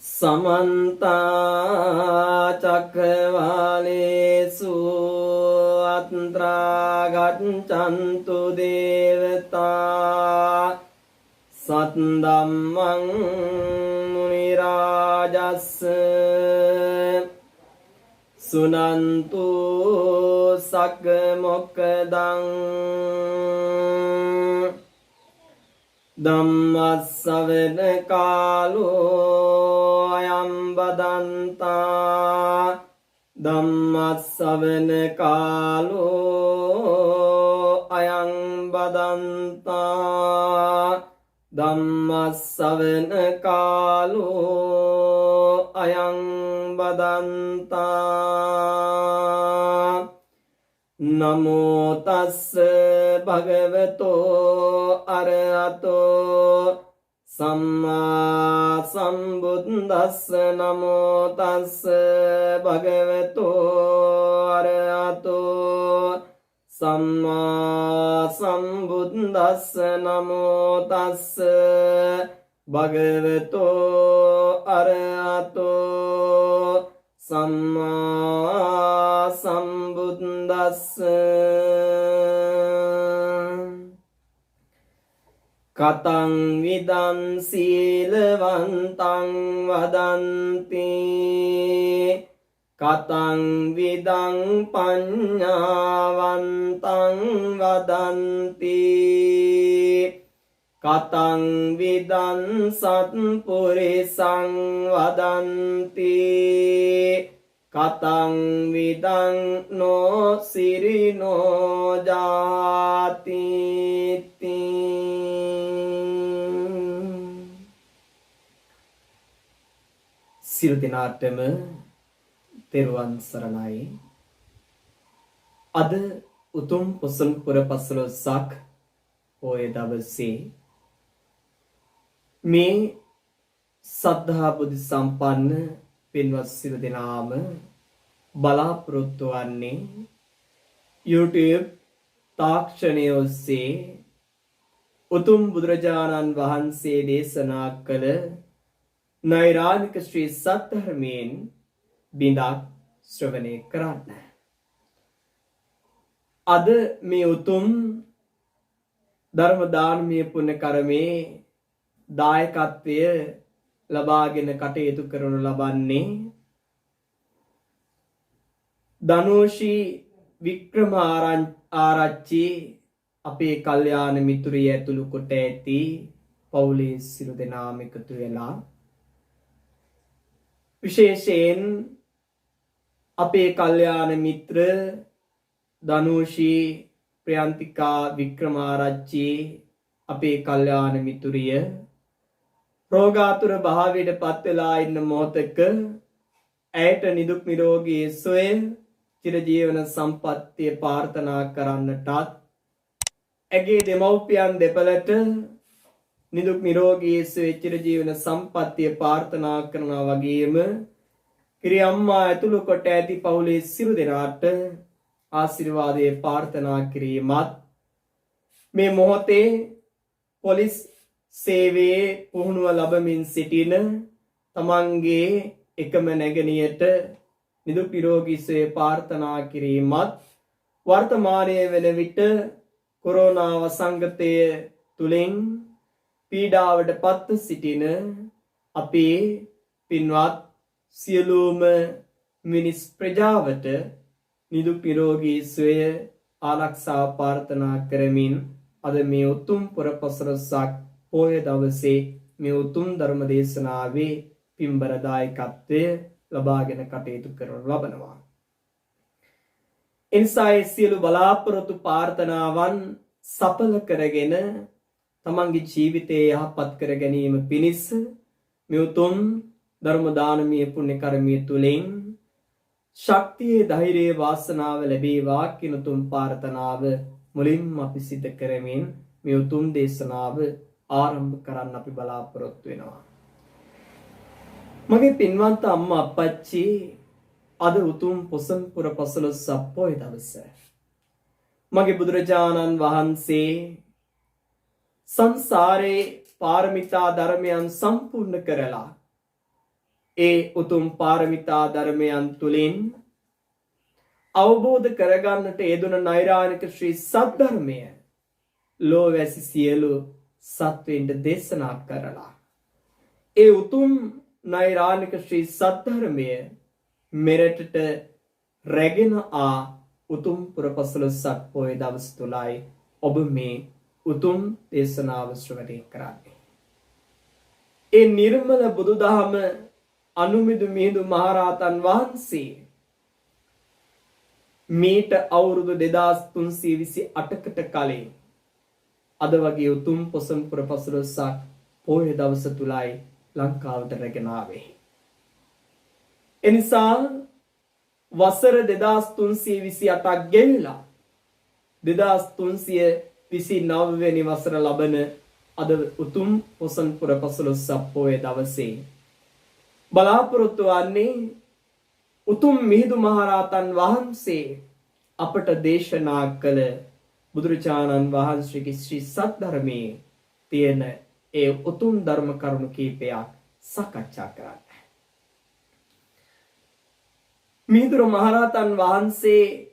समन्ता चक्रवालेषु अत्रा गच्छन्तु देवता सत्धम्मं मुनिराजस्स सुनन्तु सक्कमोक्खदं ධම්මස්සවන කාලෝ අයං බදන්තා ධම්මස්සවන කාලෝ අයං බදන්තා ධම්මස්සවන කාලෝ අයං බදන්තා නමෝ තස්ස භගවතෝ අරහතෝ සම්මා සම්බුද්දස්ස නමෝ තස්ස භගවතෝ අරහතෝ සම්මා සම්බුද්දස්ස නමෝ තස්ස භගවතෝ අරහතෝ සම්මා සම්බුද්දස්ස කතං විදං සීලවන්තං වදන්ති කතං විදං පඤ්ඤාවන්තං වදන්ති කතං විදං සත්පුරිසං වදන්ති කතං විදං නෝ සිරිනෝ ජාති සියලු දෙනාටම තෙරුවන් සරණයි. අද උතුම් පොසොන් පුර පසළොස්වක පොය දවසේ මේ සද්ධා බුද්ධ සම්පන්න පින්වත් සියලු දෙනාම බලාපොරොත්තු වන්නේ YouTube තාක්ෂණය ඔස්සේ උතුම් බුදුරජාණන් වහන්සේ දේශනා කළ නෛරානික ශ්‍රී සත්‍යධර්මයෙන් බිඳක් ශ්‍රවණය කරන්න. අද මේ උතුම් ධර්ම දානමය පුණ්‍ය කර්මයේ දායකත්වය ලබාගෙන කටයුතු කරනු ලබන්නේ ධනෝෂි වික්‍රම ආරච්චි අපේ කල්යාණ මිතුරිය ඇතුළු කොට ඇති පවුලේ සියලු දෙනාම එකතු වෙලා විශේෂයෙන් අපේ කල්යාණ මිත්‍ර ධනෝෂි ප්‍රියන්තිකා වික්‍රමාරච්චි අපේ කල්යාණ මිතුරිය රෝගාතුර භාවයට පත් වෙලා ඉන්න මොහොතක ඇයට නිදුක් නිරෝගී සුවය චිරජීවන සම්පන්නිය ප්‍රාර්ථනා කරන්නටත් ඇගේ දෙමව්පියන් දෙපළට නිදුක් නිරෝගී සුවය චිරජීවන සම්පන්නිය ප්‍රාර්ථනා කරනවා වගේම කිරි අම්මා ඇතුළු කොට ඇති පවුලේ සියලු දෙනාට ආශිර්වාදයේ ප්‍රාර්ථනා කිරීමත් මේ මොහොතේ පොලිස් සේවයේ පුහුණුව ලබමින් සිටින තමන්ගේ එකම නැගණියට නිදුක් නිරෝගී සුවය ප්‍රාර්ථනා කිරීමත් වර්තමානයේ වන විට කොරෝනා වසංගතය තුලින් පීඩාවට පත්ව සිටින අපේ පින්වත් සියලුම මිනිස් ප්‍රජාවට නිදුක් නිරෝගී සුවය ආරක්ෂා ප්‍රාර්ථනා කරමින් අද මේ උතුම් පුර පසළොස්වක පොය දවසේ මේ උතුම් ධර්ම දේශනාවේ පින්බර දායකත්වය ලබාගෙන කටයුතු කරනු ලබනවා. එනිසා සියලු බලාපොරොත්තු ප්‍රාර්ථනාවන් සඵල කරගෙන තමන්ගේ ජීවිතය යහපත් කර ගැනීම පිණිස මේ උතුම් ධර්ම දානමය පුණ්‍ය කර්මය තුලින් ශක්තිය ධෛර්යය වාසනාව ලැබේවා කියන උතුම් ප්‍රාර්ථනාව මුලින්ම අපි සිදු කරමින් මේ උතුම් දේශනාව ආරම්භ කරන්න අපි බලාපොරොත්තු වෙනවා. මගේ පින්වන්ත අම්මා අප්පච්චි අද උතුම් පොසොන් පුර පසළොස්වක පොය දවසේ මගේ බුදුරජාණන් වහන්සේ සංසාරේ පාරමිතා ධර්මයන් සම්පූර්ණ කරලා ඒ උතුම් පාරමිතා ධර්මයන් තුලින් අවබෝධ කරගන්නට යෙදුන නෛර්යානික ශ්‍රී සද්ධර්මය ලෝවැසි සියලු සත්වයින්ට දේශනා කරලා ඒ උතුම් නෛර්යානික ශ්‍රී සද්ධර්මය මෙරටට රැගෙන ආ උතුම් පුරපසළොස්වක පොය දවස තුලයි ඔබ මේ උතුම් දේශනාව ශ්‍රවණය කරන්නේ. ඒ නිර්මල බුදුදහම අනුමිදු මිහිඳු මහරහතන් වහන්සේ මීට අවුරුදු 2328කට කලින් අද වගේ උතුම් පොසොන් පුරපසළොස්වක පොය දවස තුලයි ලංකාවට රැගෙන ආවේ. එනිසා වසර 2328ක් ගෙවිලා 2329 වෙනි වසර ලබන අද උතුම් පොසොන් පුරපසළොස්වක පොය දවසේ බලාපොරොත්තු වන්නේ උතුම් මිහිඳු මහරහතන් වහන්සේ අපට දේශනා කළ බුදුරජාණන් වහන්සේගේ ශ්‍රී සද්ධර්මයේ තියෙන ඒ උතුම් ධර්ම කරුණු කීපයක් සාකච්ඡා කරන්න. මිහිඳු මහරහතන් වහන්සේ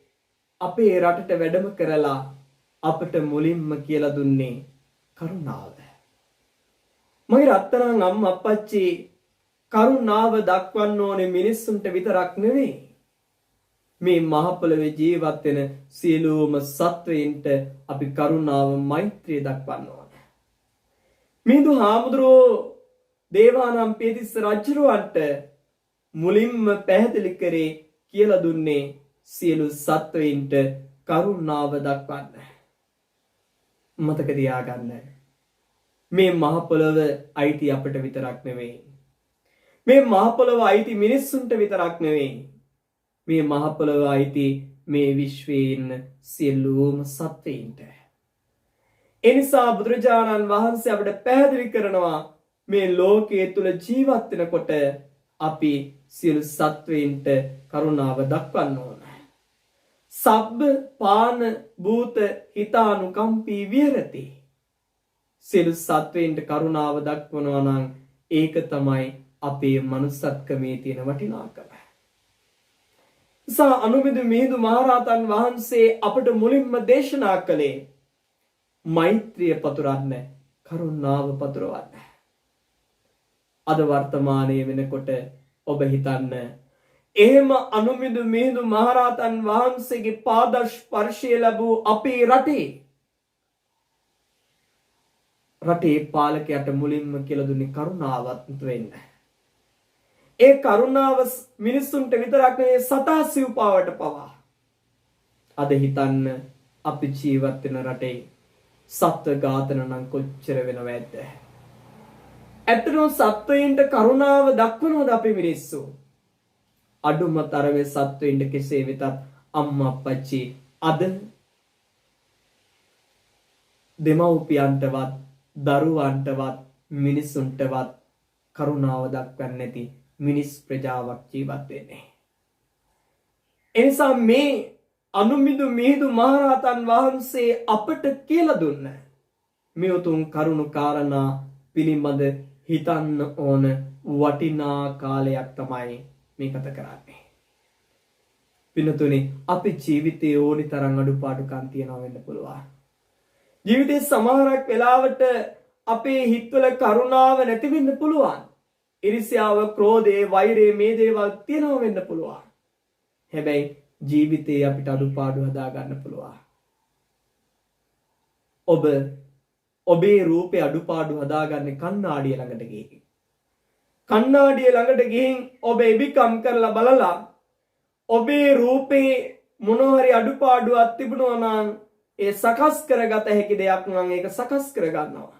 අපේ රටට වැඩම කරලා අපට මුලින්ම කියලා දුන්නේ කරුණාව. මගේ රත්තරන් අම්මා අප්පච්චි කරුණාව දක්වන්න ඕනේ මිනිස්සුන්ට විතරක් නෙවෙයි. මේ මහ පොළොවේ ජීවත් වෙන සියලුම සත්වයින්ට අපි කරුණාව මෛත්‍රිය දක්වන්න ඕනේ. මිහිඳු හාමුදුරුවෝ දේවානම්පියතිස්ස රජුරවන්ට මුලින්ම පැහැදිලි කරේ කියලා දුන්නේ සියලු සත්වයින්ට කරුණාව දක්වන්න. මතක තියාගන්න. මේ මහ පොළොව අයිති අපට විතරක් නෙවෙයි. මේ මහ පොළොව අයිති මිනිස්සුන්ට විතරක් නෙවෙයි. මේ මහ පොළොව අයිති මේ විශ්වයේ ඉන්න සියලුම සත්වයින්ට. එනිසා බුදුරජාණන් වහන්සේ අපට පැහැදිලි කරනවා මේ ලෝකයේ තුල ජීවත් වෙනකොට අපි සියලු සත්වයින්ට කරුණාව දක්වන්න ඕන. සබ්බ පාන භූත හිතානුකම්පී විහෙරති. සියලු සත්වයින්ට කරුණාව දක්වනවා නම් ඒක තමයි අපේ මනුස්සත්කමේ තියෙන වටිනාකම. සා අනුමිදු මිහිඳු මහරහතන් වහන්සේ අපට මුලින්ම දේශනා කළේ මෛත්‍රිය පතුරන්න, කරුණාව පතුරවන්න. අද වර්තමානයේ වෙනකොට ඔබ හිතන්න එහෙම අනුමිදු මිහිඳු මහරහතන් වහන්සේගේ පාද ස්පර්ශය ලැබූ අපේ රටේ පාලකයාට මුලින්ම කියලා දුන්නේ කරුණාවත් වෙන්න. ඒ කරුණාව මිනිස්සුන්ට විතරක් නෙවෙයි සතා සිව්පාවට පවා. අද හිතන්න අපි ජීවත් වෙන රටේ සත්ව ඝාතන නම් කොච්චර වෙනවද? ඇත්තටම සත්වයින්ට කරුණාව දක්වනවද අපි මිනිස්සු? අඩුම තරමේ සත්වයින්ට කෙසේ වෙතත් අම්මා අප්පච්චි අද දෙමව්පියන්ටවත් දරුවන්ටවත් මිනිසුන්ටවත් කරුණාව දක්වන්නේ නැති මිනිස් ප්‍රජාවක් ජීවත් වෙන්නේ. එනිසා මේ අනුමිදු මිහිඳු මහරහතන් වහන්සේ අපට කියලා දුන්න මේ උතුම් කරුණු කාරණා පිළිබඳ හිතන්න ඕන වටිනා කාලයක් තමයි මේ ගත කරන්නේ. පින්නතුනි, අපි ජීවිතයේ ඕනි තරම් අඩුපාඩුකම් තියනවා වෙන්න පුළුවන්. ජීවිතේ සමහරක් වෙලාවට අපේ හිතවල කරුණාව නැති වෙන්න පුළුවන්. ඊර්ෂ්‍යාව, ක්‍රෝධය, වෛරය මේ දේවල් තියෙනවා වෙන්න පුළුවන්. හැබැයි ජීවිතේ අපිට අඩුපාඩු හදා ගන්න පුළුවන්. ඔබේ රූපේ අඩුපාඩු හදාගන්නේ කණ්ණාඩිය ළඟට ගිහින්. කණ්ණාඩිය ළඟට ගිහින් ඔබ එබිකම් කරලා බලලා ඔබේ රූපේ මොනවාරි අඩුපාඩුවක් තිබුණා නම් ඒ සකස් කරගත හැකි දෙයක් නම් ඒක සකස් කරගන්නවා.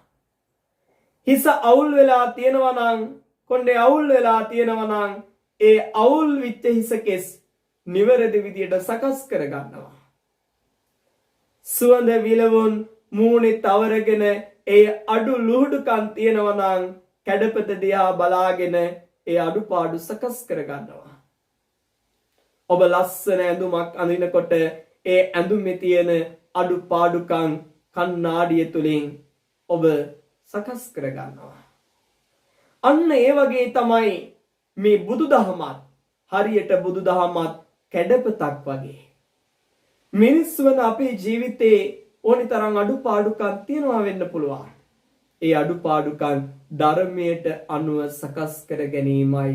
හිස අවුල් වෙලා තියෙනවා නම්, කොණ්ඩේ අවුල් වෙලා තියෙනවා නම් ඒ අවුල් විච්ච හිසකෙස් නිවැරදි විදියට සකස් කරගන්නවා. සුවඳ විලවුන් මූණේ තවරගෙන ඒ අඩු ලුහුඩුකම් තියෙනවා නම් කැඩපත දිහා බලාගෙන ඒ අඩුපාඩු සකස් කරගන්නවා. ඔබ ලස්සන ඇඳුමක් අඳිනකොට ඒ ඇඳුමේ තියෙන අඩුපාඩුකම් කණ්ණාඩිය තුලින් ඔබ සකස් කරගන්නවා. අන්න ඒ වගේ තමයි මේ බුදුදහමත් හරියට බුදුදහමත් කැඩපතක් වගේ. මිනිස් වන අපේ ජීවිතේ ඕනි තරම් අඩුපාඩුකම් තියනවා වෙන්න පුළුවන්. ඒ අඩුපාඩුකම් ධර්මයට අනුව සකස් කර ගැනීමයි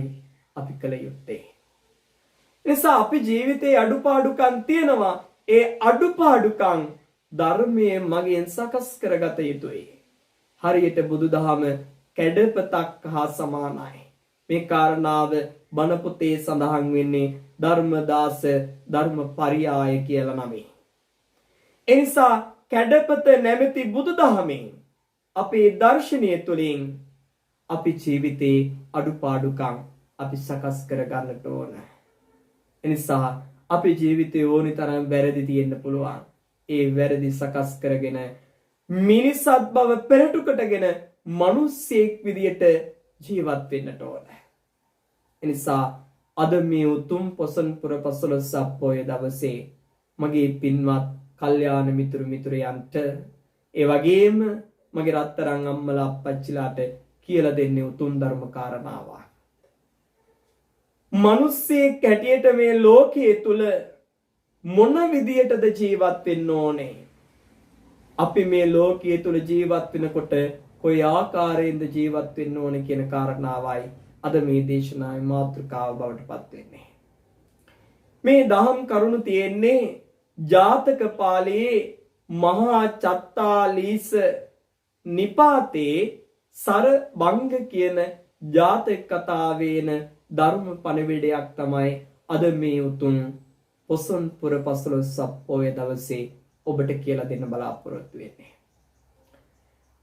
අපි කළ යුත්තේ. නිසා අපි ජීවිතේ අඩුපාඩුකම් තියෙනවා. ඒ අඩුපාඩුකම් ධර්මයේ මගින් සකස් කරගත යුතුයි. හරියට බුදුදහම කැඩපතක් හා සමානයි. මේ කාරණාව බණ පොතේ සඳහන් වෙන්නේ ධර්මදාස ධර්මපරියාය කියලා නමයි. එනිසා කැඩපත නැමැති බුදුදහමෙන් අපේ දර්ශනය තුළින් අපි ජීවිතේ අඩුපාඩුකම් අපි සකස් කර ගන්නට ඕන. එනිසා අපි ජීවිතේ ඕනි තරම් වැරදි තියෙන්න පුළුවන්. ඒ වැරදි සකස් කරගෙන මිනිසත් බව පෙරටු කොටගෙන මිනිසෙක් විදියට ජීවත් වෙන්නට ඕන. එනිසා අද මේ උතුම් පොසොන් පුර 15 පොය දවසේ මගේ පින්වත් කල්යාණ මිතුරු මිතුරියන්ට ඒ වගේම මගේ රත්තරන් අම්මලා අප්පච්චිලාට කියලා දෙන්නේ උතුම් ධර්ම කාරණාවක්. මිනිස්සෙක් හැටියට මේ ලෝකයේ තුල මොන විදියටද ජීවත් වෙන්න ඕනේ? අපි මේ ලෝකයේ තුල ජීවත් වෙනකොට කොයි ආකාරයෙන්ද ජීවත් වෙන්න ඕනේ කියන කාරණාවයි අද මේ දේශනාවේ මාතෘකාව බවට පත් වෙන්නේ. මේ දහම් කරුණු තියෙන්නේ ජාතක පාළියේ මහා චත්තාලීස නිපාතේ සර බංග කියන ජාතක කතාවේන ධර්ම පණිවිඩයක් තමයි අද මේ උතුම් පොසොන් පුර 15 පොය දවසේ ඔබට කියලා දෙන්න බලාපොරොත්තු වෙන්නේ.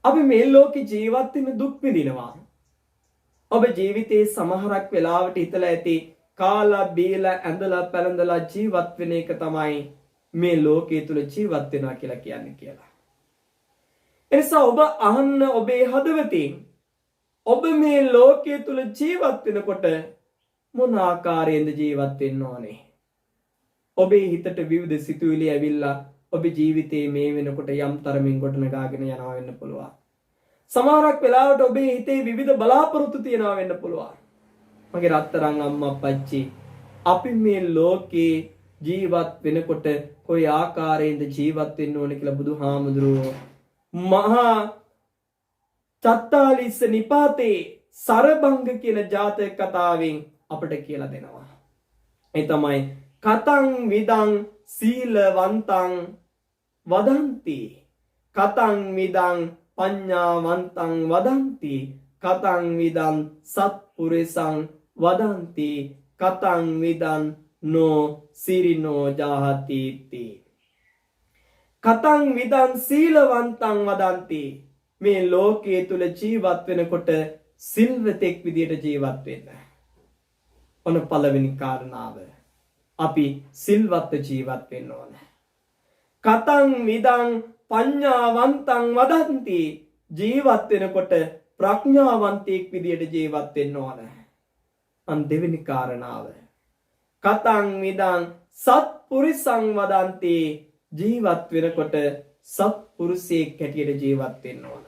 අපි මේ ලෝකේ ජීවත් වෙන දුක් විඳිනවා. ඔබ ජීවිතේ සමහරක් වෙලාවට හිතලා ඇති කාලා බීලා ඇඳලා පැළඳලා ජීවත් වෙන එක තමයි මේ ලෝකයේ තුල ජීවත් වෙනවා කියලා කියන්නේ කියලා. එනිසා ඔබ අහන්න ඔබේ හදවතින් ඔබ මේ ලෝකයේ තුල ජීවත් වෙනකොට මොන ආකාරයෙන්ද ජීවත් වෙන්න ඕනේ? ඔබේ හිතට විවිධ සිතුවිලි ඇවිල්ලා ඔබේ ජීවිතේ මේ වෙනකොට යම් තරමින් ගොඩනගාගෙන යනවා වෙන්න පුළුවන්. සමහරක් වෙලාවට ඔබේ හිතේ විවිධ බලාපොරොත්තු තියනවා වෙන්න පුළුවන්. මගේ රත්තරන් අම්මා අප්පච්චි අපි මේ ලෝකේ ජීවත් වෙනකොට කොයි ආකාරයෙන්ද ජීවත් වෙන්න ඕනේ කියලා බුදුහාමුදුරුවෝ මහා චත්තාලීස නිපාතේ සරබංග කියන ජාතක කතාවෙන් අපට කියලා දෙනවා. ඒ තමයි කතං විදං සීලවන්තං වදන්ති කතං විදං පඤ්ඤාවන්තං වදන්ති කතං විදං සත්පුරිසං වදන්ති කතං විදං නෝ සිරිනෝ ජාහති කතං විදං සීලවන්තං වදන්ති මේ ලෝකයේ තුල ජීවත් වෙනකොට සිල්වතෙක් විදියට ජීවත් වෙන්න. ඔන්න පළවෙනි කාරණාව. අපි සිල්වත් ජීවත් වෙන්න ඕන. කතං විදං පඤ්ඤාවන්තං වදන්ති ජීවත් වෙනකොට ප්‍රඥාවන්තයෙක් විදියට ජීවත් වෙන්න ඕන. අන් දෙවෙනි කාරණාව. කතං විදං සත්පුරිසං වදන්ති ජීවත් වෙනකොට සත්පුරුෂයෙක් හැටියට ජීවත් වෙන්න ඕන.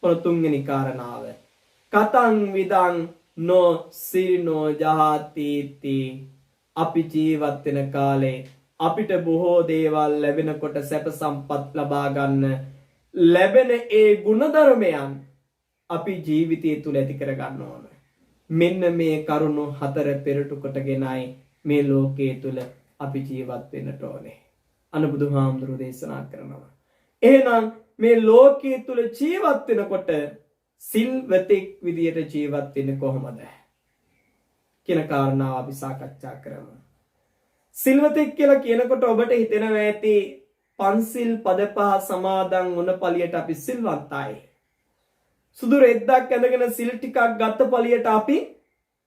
ඔන්න තුන්වෙනි කාරණාව. කතං විදං නෝ සිරිනෝ ජාහති අපි ජීවත් වෙන කාලේ අපිට බොහෝ දේවල් ලැබෙනකොට සැප සම්පත් ලබා ගන්න ලැබෙන ඒ ගුණධර්මයන් අපි ජීවිතය තුල ඇති කර ගන්න ඕන. මෙන්න මේ කරුණු හතර පෙරටු කොටගෙනයි මේ ලෝකයේ තුල අපි ජීවත් වෙන්නට ඕනේ. අනුබුදුහාමුදුරු දේශනා කරනවා. එහෙනම් මේ ලෝකයේ තුල ජීවත් වෙනකොට සිල්වතෙක් විදියට ජීවත් වෙන්නේ කොහොමද කියන කාරණාව අපි සාකච්ඡා කරමු. සිල්වතෙක් කියලා කියනකොට ඔබට හිතෙනවා ඇති පන්සිල් පද පහ සමාදන් වුණ පළියට අපි සිල්වන්තයි. සුදු රෙද්දක් ඇඳගෙන සිල් ටිකක් ගත්ත පළියට අපි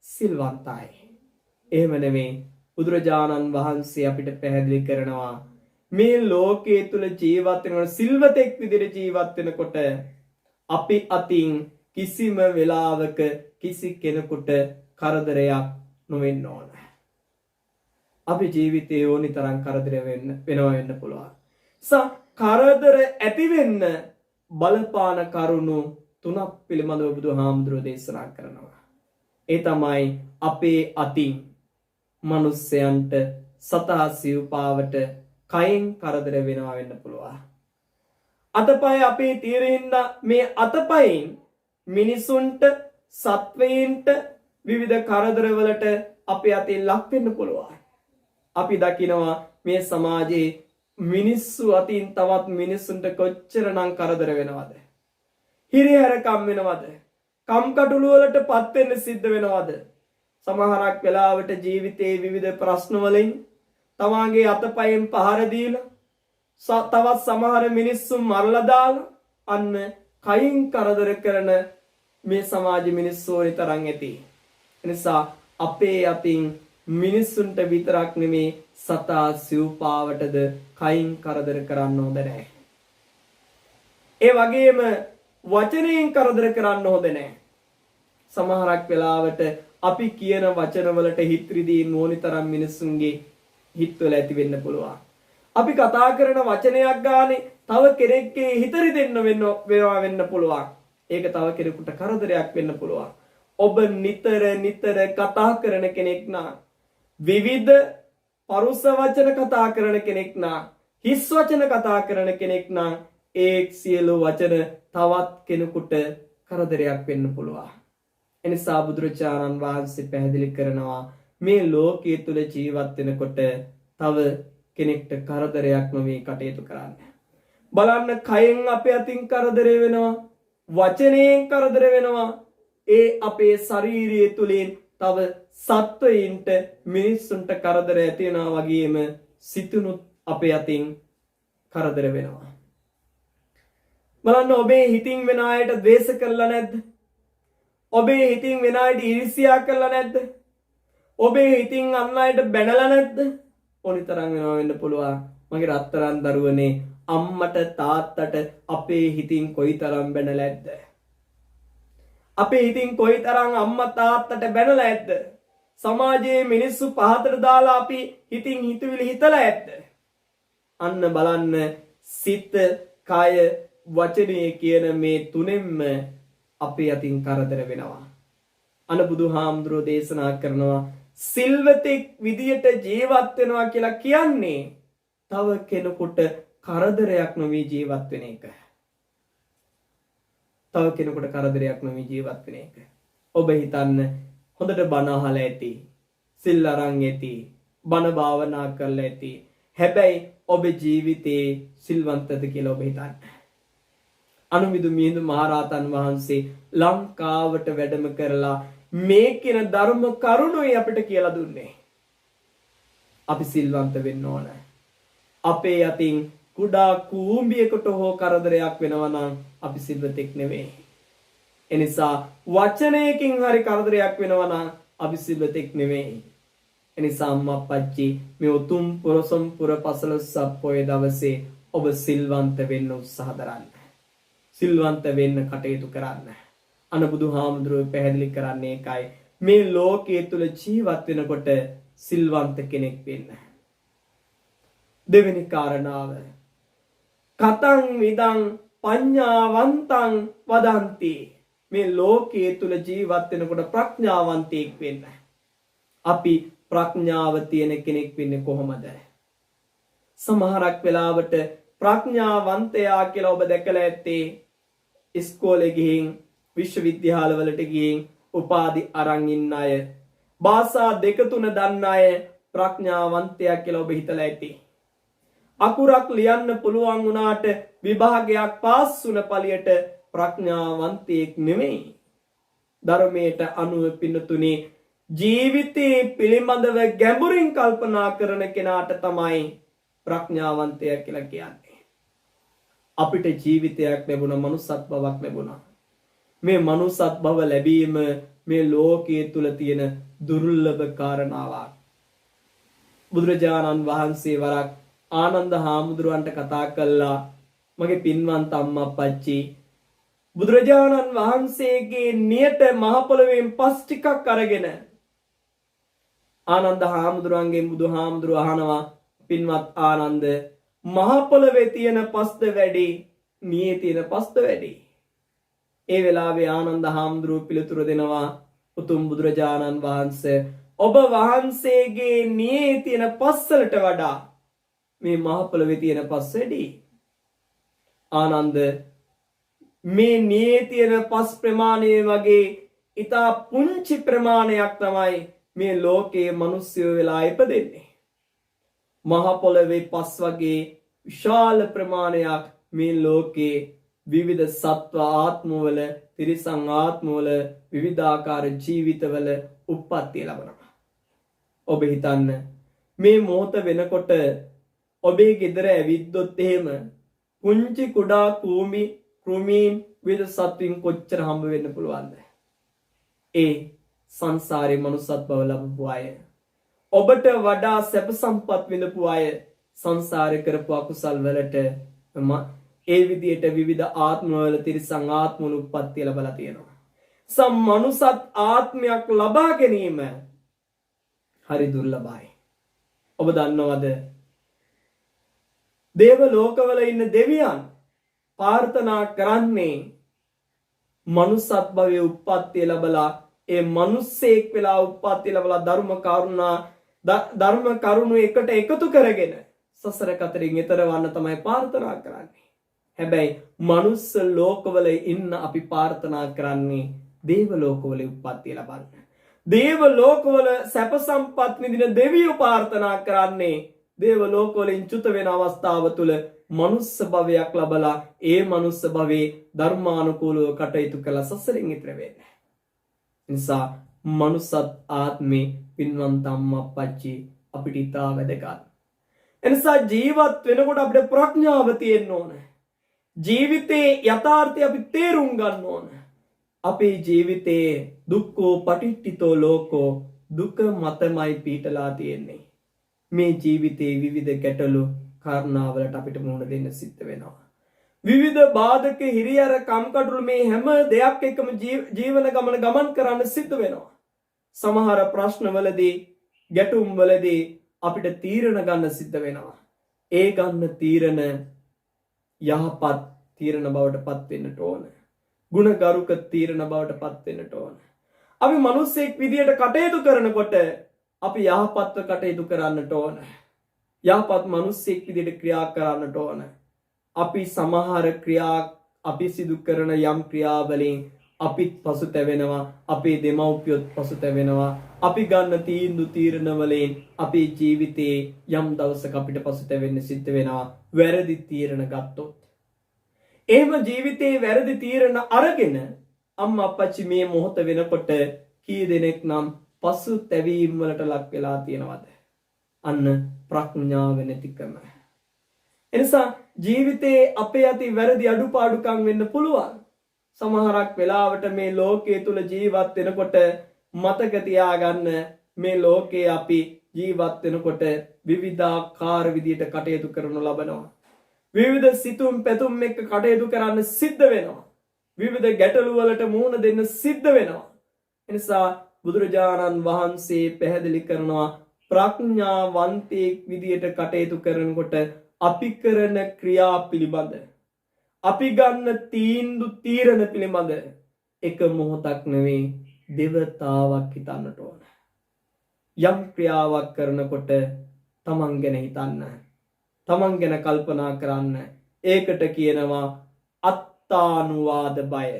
සිල්වන්තයි. එහෙම නෙමෙයි. බුදුරජාණන් වහන්සේ අපිට පැහැදිලි කරනවා මේ ලෝකයේ තුල ජීවත් වෙන සිල්වතෙක් විදිහට ජීවත් වෙනකොට අපි අතින් කිසිම වෙලාවක කිසි කෙනෙකුට කරදරයක් නොවෙන්න ඕන. අපි ජීවිතේ ඕනි තරම් කරදර වෙනවා වෙන්න පුළුවන්. කරදර ඇති වෙන්න බලපාන කරුණු තුනක් පිළිබඳව බුදුහාමුදුරුවෝ දේශනා කරනවා. ඒ තමයි අපේ අතින් මනුස්සයන්ට සතා සිව්පාවට කයෙන් කරදර වෙනවා වෙන්න පුළුවන්. අතපය අපේ තීරෙන්න මේ අතපයින් මිනිසුන්ට සත්වයින්ට විවිධ කරදරවලට අපේ අතින් ලක් වෙන්න පුළුවන්. අපි දකිනවා මේ සමාජයේ මිනිස්සු අතින් තවත් මිනිසුන්ට කොච්චරනම් කරදර වෙනවද? හිරිහැරකම් වෙනවද? කම්කටොළු වලට පත් වෙන්න සිද්ධ වෙනවද? සමහරක් වෙලාවට ජීවිතයේ විවිධ ප්‍රශ්න වලින් තමාගේ අතපයෙන් පහර දීලා තවත් සමහර මිනිස්සු මරලා දාලා අන්න කයින් කරදර කරන මේ සමාජ මිනිස්සු විතරක් ඇති. එනිසා අපේ අතින් මිනිස්සුන්ට විතරක් නෙමේ සතා සිව්පාවටද කයින් කරදර කරන්න හොඳ නැහැ. ඒ වගේම වචනයෙන් කරදර කරන්න හොඳ නැහැ. සමහරක් වෙලාවට අපි කියන වචනවලට හිත් රිදී මොනිතරම් මිනිස්සුන්ගේ හිතවල ඇති වෙන්න පුළුවන්. අපි කතා කරන වචනයක් ගානේ තව කෙනෙක්ගේ හිත රිදෙන්න වෙන්න පුළුවන්. ඒක තව කෙනෙකුට කරදරයක් වෙන්න පුළුවන්. ඔබ නිතර කතා කරන කෙනෙක් නම් විවිධ පරුස වචන කතා කරන කෙනෙක් නම් හිස් වචන කතා කරන කෙනෙක් නම් ඒ සියලු වචන තවත් කෙනෙකුට කරදරයක් වෙන්න පුළුවන්. එනිසා බුදුරජාණන් වහන්සේ පැහැදිලි කරනවා මේ ලෝකයේ තුල ජීවත් වෙනකොට තව කෙනෙක්ට කරදරයක් නොවේ කටයුතු කරන්න. බලන්න කයෙන් අපේ අතින් කරදර වෙනවා, වචනයෙන් කරදර වෙනවා. ඒ අපේ ශාරීරිය තුලින් තව සත්වයින්ට මිනිස්සුන්ට කරදර ඇති වෙනවා වගේම සිතුනුත් අපේ අතින් කරදර වෙනවා. බලන්න ඔබේ හිතින් වෙන අයට ද්වේෂ කළා නැද්ද? ඔබේ හිතින් වෙන අයට ඊර්ෂ්‍යා කළා නැද්ද? ඔබේ හිතින් අන් අයට බැනලා නැද්ද? ඕනිතරම් වෙනවා වෙන්න පුළුවන්. මගේ රත්තරන් දරුවනේ අම්මට තාත්තට අපේ හිතින් කොයිතරම් බැනලා ඇද්ද? අපේ හිතින් කොයිතරම් අම්මා තාත්තට බැනලා ඇද්ද? සමාජයේ මිනිස්සු පහතට දාලා අපි හිතින් හිතවිලි හිතලා ඇද්ද? අන්න බලන්න සිත, කය, වචනය කියන මේ තුනෙන්ම අපේ අතින් කරදර වෙනවා. අන බුදුහාමුදුරෝ දේශනා කරනවා සිල්වතෙක් විදියට ජීවත් වෙනවා කියලා කියන්නේ තව කෙනෙකුට කරදරයක් නොවී ජීවත් වෙන එක. තව කෙනෙකුට කරදරයක් නොවී ජීවත් වෙන එක. ඔබ හිතන්න හොඳට බණ අහලා ඇති, සිල් අරන් ඇති, බණ භාවනා කරලා ඇති. හැබැයි ඔබ ජීවිතේ සිල්වන්තද කියලා ඔබ හිතන්න. අනුමිදු මිහිඳු මහරහතන් වහන්සේ ලංකාවට වැඩම කරලා මේ කියන ධර්ම කරුණුයි අපිට කියලා දුන්නේ. අපි සිල්වන්ත වෙන්න ඕන. අපේ අතින් කුඩා කූඹියකට හෝ කරදරයක් වෙනවා නම් අපි සිල්වතෙක් නෙවෙයි. එනිසා වචනයකින් හරි කරදරයක් වෙනවා නම් අපි සිල්වතෙක් නෙවෙයි. එනිසා අම්මා අප්පච්චි මේ උතුම් පුරසම් පුර පසළොස්වක පොය දවසේ ඔබ සිල්වන්ත වෙන්න උත්සාහ දරන්න. සිල්වන්ත වෙන්න කටයුතු කරන්න. අන බුදුහාමුදුරුවෝ පැහැදිලි කරන්නේ ඒකයි. මේ ලෝකයේ තුල ජීවත් වෙනකොට සිල්වන්ත කෙනෙක් වෙන්න. දෙවෙනි කාරණාව කතං විදං පඤ්ඤාවන්තං වදන්ති. මේ ලෝකයේ තුල ජීවත් වෙනකොට ප්‍රඥාවන්තයෙක් වෙන්න. අපි ප්‍රඥාව තියෙන කෙනෙක් වෙන්නේ කොහොමද? සමහරක් වෙලාවට ප්‍රඥාවන්තයා කියලා ඔබ දැකලා ඇත්තේ ඉස්කෝලේ ගිහින් විශ්වවිද්‍යාලවලට ගිහින් උපාධි අරන් ඉන්න අය, භාෂා දෙක තුන දන්න අය ප්‍රඥාවන්තයා කියලා ඔබ හිතලා ඇති. අකුරක් ලියන්න පුළුවන් වුණාට විභාගයක් පාස් වුණ පළියට ප්‍රඥාවන්තයෙක් නෙමෙයි. ධර්මයට අනුව පින්නතුනේ ජීවිතේ පිළිබඳව ගැඹුරින් කල්පනා කරන කෙනාට තමයි ප්‍රඥාවන්තයා කියලා කියන්නේ. අපිට ජීවිතයක් ලැබුණා, මනුස්සත් බවක් ලැබුණා. මේ මනුස්සත් බව ලැබීම මේ ලෝකයේ තුල තියෙන දුර්ලභ කාරණාවක්. බුදුරජාණන් වහන්සේ වරක් ආනන්ද හාමුදුරුවන්ට කතා කළා, මගේ පින්වන්ත අම්මා අප්පච්චි බුදුරජාණන් වහන්සේගේ නියට මහ පොළොවෙන් පස් ටිකක් අරගෙන ආනන්ද හාමුදුරුවන්ගෙන් බුදුහාමුදුරුව අහනවා, පින්වත් ආනන්ද මහ පොළොවේ තියෙන පස්ද වැඩි, නියේ තියෙන පස්ද වැඩි? ඒ වෙලාවේ ආනන්ද හාමුදුරුව පිළිතුරු දෙනවා, උතුම් බුදුරජාණන් වහන්සේ ඔබ වහන්සේගේ නියේ තියෙන පස්සලට වඩා මේ මහ පොළවේ තියෙන පස් වැඩි. ආනන්ද මේ නියේ තියෙන පස් ප්‍රමාණය වගේ ඉතා පුංචි ප්‍රමාණයක් තමයි මේ ලෝකයේ මිනිස්සු වෙලා ඉපදෙන්නේ. මහ පොළවේ පස් වගේ විශාල ප්‍රමාණයක් මේ ලෝකේ විවිධ සත්ව ආත්මවල තිරිසන් ආත්මවල විවිධාකාර ජීවිතවල උප්පත්තිය ලබනවා. ඔබ හිතන්න මේ මොහොත වෙනකොට ඔබේ ගෙදර ඇවිද්දොත් එහෙම පුංචි කුඩා කෘමීන් විවිධ සත්වින් කොච්චර හම්බ වෙන්න පුළුවන්ද? ඒ සංසාරේ මනුස්සත් බව ලැබපු අය, ඔබට වඩා සැප සම්පත් විඳපු අය සංසාරේ කරපු අකුසල් වලට ඒ විදියට විවිධ ආත්මවල තිරිසන් ආත්මවල උප්පත්ති ලැබලා තියෙනවා. මනුසත් ආත්මයක් ලබා ගැනීම හරි දුර්ලභයි. ඔබ දන්නවද? දේව ලෝකවල ඉන්න දෙවියන් ප්‍රාර්ථනා කරන්නේ මනුසත් භවයේ උප්පත්ති ලැබලා ඒ මිනිස්සෙක් වෙලා උප්පත්ති ලැබලා ධර්ම කරුණු එකට එකතු කරගෙන සසර කතරින් එතර වන්න තමයි ප්‍රාර්ථනා කරන්නේ. හැබැයි මනුස්ස ලෝකවල ඉන්න අපි ප්‍රාර්ථනා කරන්නේ දේව ලෝකවල උප්පත්ති ලබන්න. දේව ලෝකවල සැප සම්පත් විඳින දෙවියෝ ප්‍රාර්ථනා කරන්නේ දේව ලෝකවලින් චුත වෙන අවස්ථාව තුල මනුස්ස භවයක් ලබලා ඒ මනුස්ස භවයේ ධර්මානුකූලව කටයුතු කළ සසරින් ඈතර වෙන්න. නිසා මනුස්සත් ආත්මේ පින්වන්ත අම්මා අප්පච්චි අපිට ඉතා වැදගත්. එනිසා ජීවත් වෙනකොට අපිට ප්‍රඥාව තියෙන්න ඕන. ජීවිතේ යථාර්ථය අපි තේරුම් ගන්න ඕන. අපේ ජීවිතේ දුක්ඛෝ පටිච්චිතෝ ලෝකෝ දුක මතමයි පීඩලා තියෙන්නේ. මේ ජීවිතේ විවිධ ගැටලු කාරණාවලට අපිට මුහුණ දෙන්න සිද්ධ වෙනවා. විවිධ බාධක හිරියර කම්කටොළු මේ හැම දෙයක් එක්කම ජීවන ගමන් කරන්න සිද්ධ වෙනවා. සමහර ප්‍රශ්නවලදී ගැටුම්වලදී අපිට තීරණ ගන්න සිද්ධ වෙනවා. ඒ ගන්න තීරණ යහපත් තීරණ බවට පත් වෙන්නට ඕන. ගුණගරුක තීරණ බවට පත් වෙන්නට ඕන. අපි මිනිස්සෙක් විදියට කටයුතු කරනකොට අපි යහපත්ව කටයුතු කරන්නට ඕන. යහපත් මිනිස්සෙක් විදියට ක්‍රියා කරන්නට ඕන. අපි සමහර ක්‍රියා අපි සිදු කරන යම් ක්‍රියාවලින් අපිත් පසුතැවෙනවා, අපේ දෙමව්පියොත් පසුතැවෙනවා. අපි ගන්න තීරණ වලින් අපේ ජීවිතේ යම් දවසක අපිට පසුතැවෙන්න සිද්ධ වෙනවා වැරදි තීරණ ගත්තොත්. එහෙම ජීවිතේ වැරදි තීරණ අරගෙන අම්මා අප්පච්චි මේ මොහොත වෙනකොට කී දෙනෙක් නම් පසුතැවීම් වලට ලක් වෙලා තියෙනවද? අන්න ප්‍රඥාව නැතිකම. එනිසා ජීවිතේ අපේ අති වැරදි අඩුපාඩුකම් වෙන්න පුළුවන්. සමහරක් වෙලාවට මේ ලෝකයේ තුල ජීවත් වෙනකොට මතක තියාගන්න මේ ලෝකේ අපි ජීවත් වෙනකොට විවිධාකාර විදියට කටයුතු කරනු ලබනවා. විවිධ සිතුම් පැතුම් එක්ක කටයුතු කරන්න සිද්ධ වෙනවා. විවිධ ගැටලු වලට මුහුණ දෙන්න සිද්ධ වෙනවා. එනිසා බුදුරජාණන් වහන්සේ පැහැදිලි කරනවා ප්‍රඥාවන්තයෙක් විදියට කටයුතු කරනකොට අපි කරන ක්‍රියා පිළිබඳ අපි ගන්න තීරණ පිළිබඳ එක මොහොතක් නෙවෙයි දෙවතාවක් හිතන්නට ඕන. යම් ක්‍රියාවක් කරනකොට තමන් ගැන හිතන්න, තමන් ගැන කල්පනා කරන්න. ඒකට කියනවා අත්තානුවාද බය.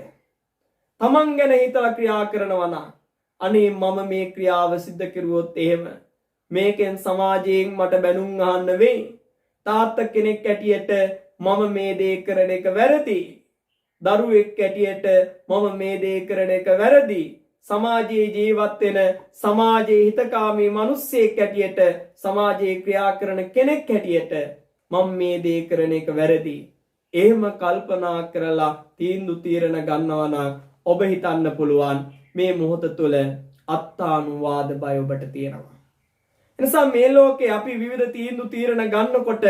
තමන් ගැන හිතලා ක්‍රියා කරනවා නම් අනේ මම මේ ක්‍රියාව සිද්ධ කරුවොත් එහෙම මේකෙන් සමාජයෙන් මට බැනුම් අහන්න වෙයි. තාත්තා කෙනෙක් ඇටියට මම මේ දේ කරන එක වැරදි. දරුවෙක් ඇටියට මම මේ දේ කරන එක වැරදි. සමාජයේ ජීවත් වෙන සමාජයේ හිතකාමී මිනිස්සෙක් ඇටියට සමාජයේ ක්‍රියා කරන කෙනෙක් ඇටියට මම මේ දේ කරන එක වැරදි. එහෙම කල්පනා කරලා තීරණ ගන්නවා නම් ඔබ හිතන්න පුළුවන් මේ මොහොත තුළ අත්තානුවාද බය ඔබට තියෙනවා. එනිසා මේ ලෝකේ අපි විවිධ තීරණ ගන්නකොට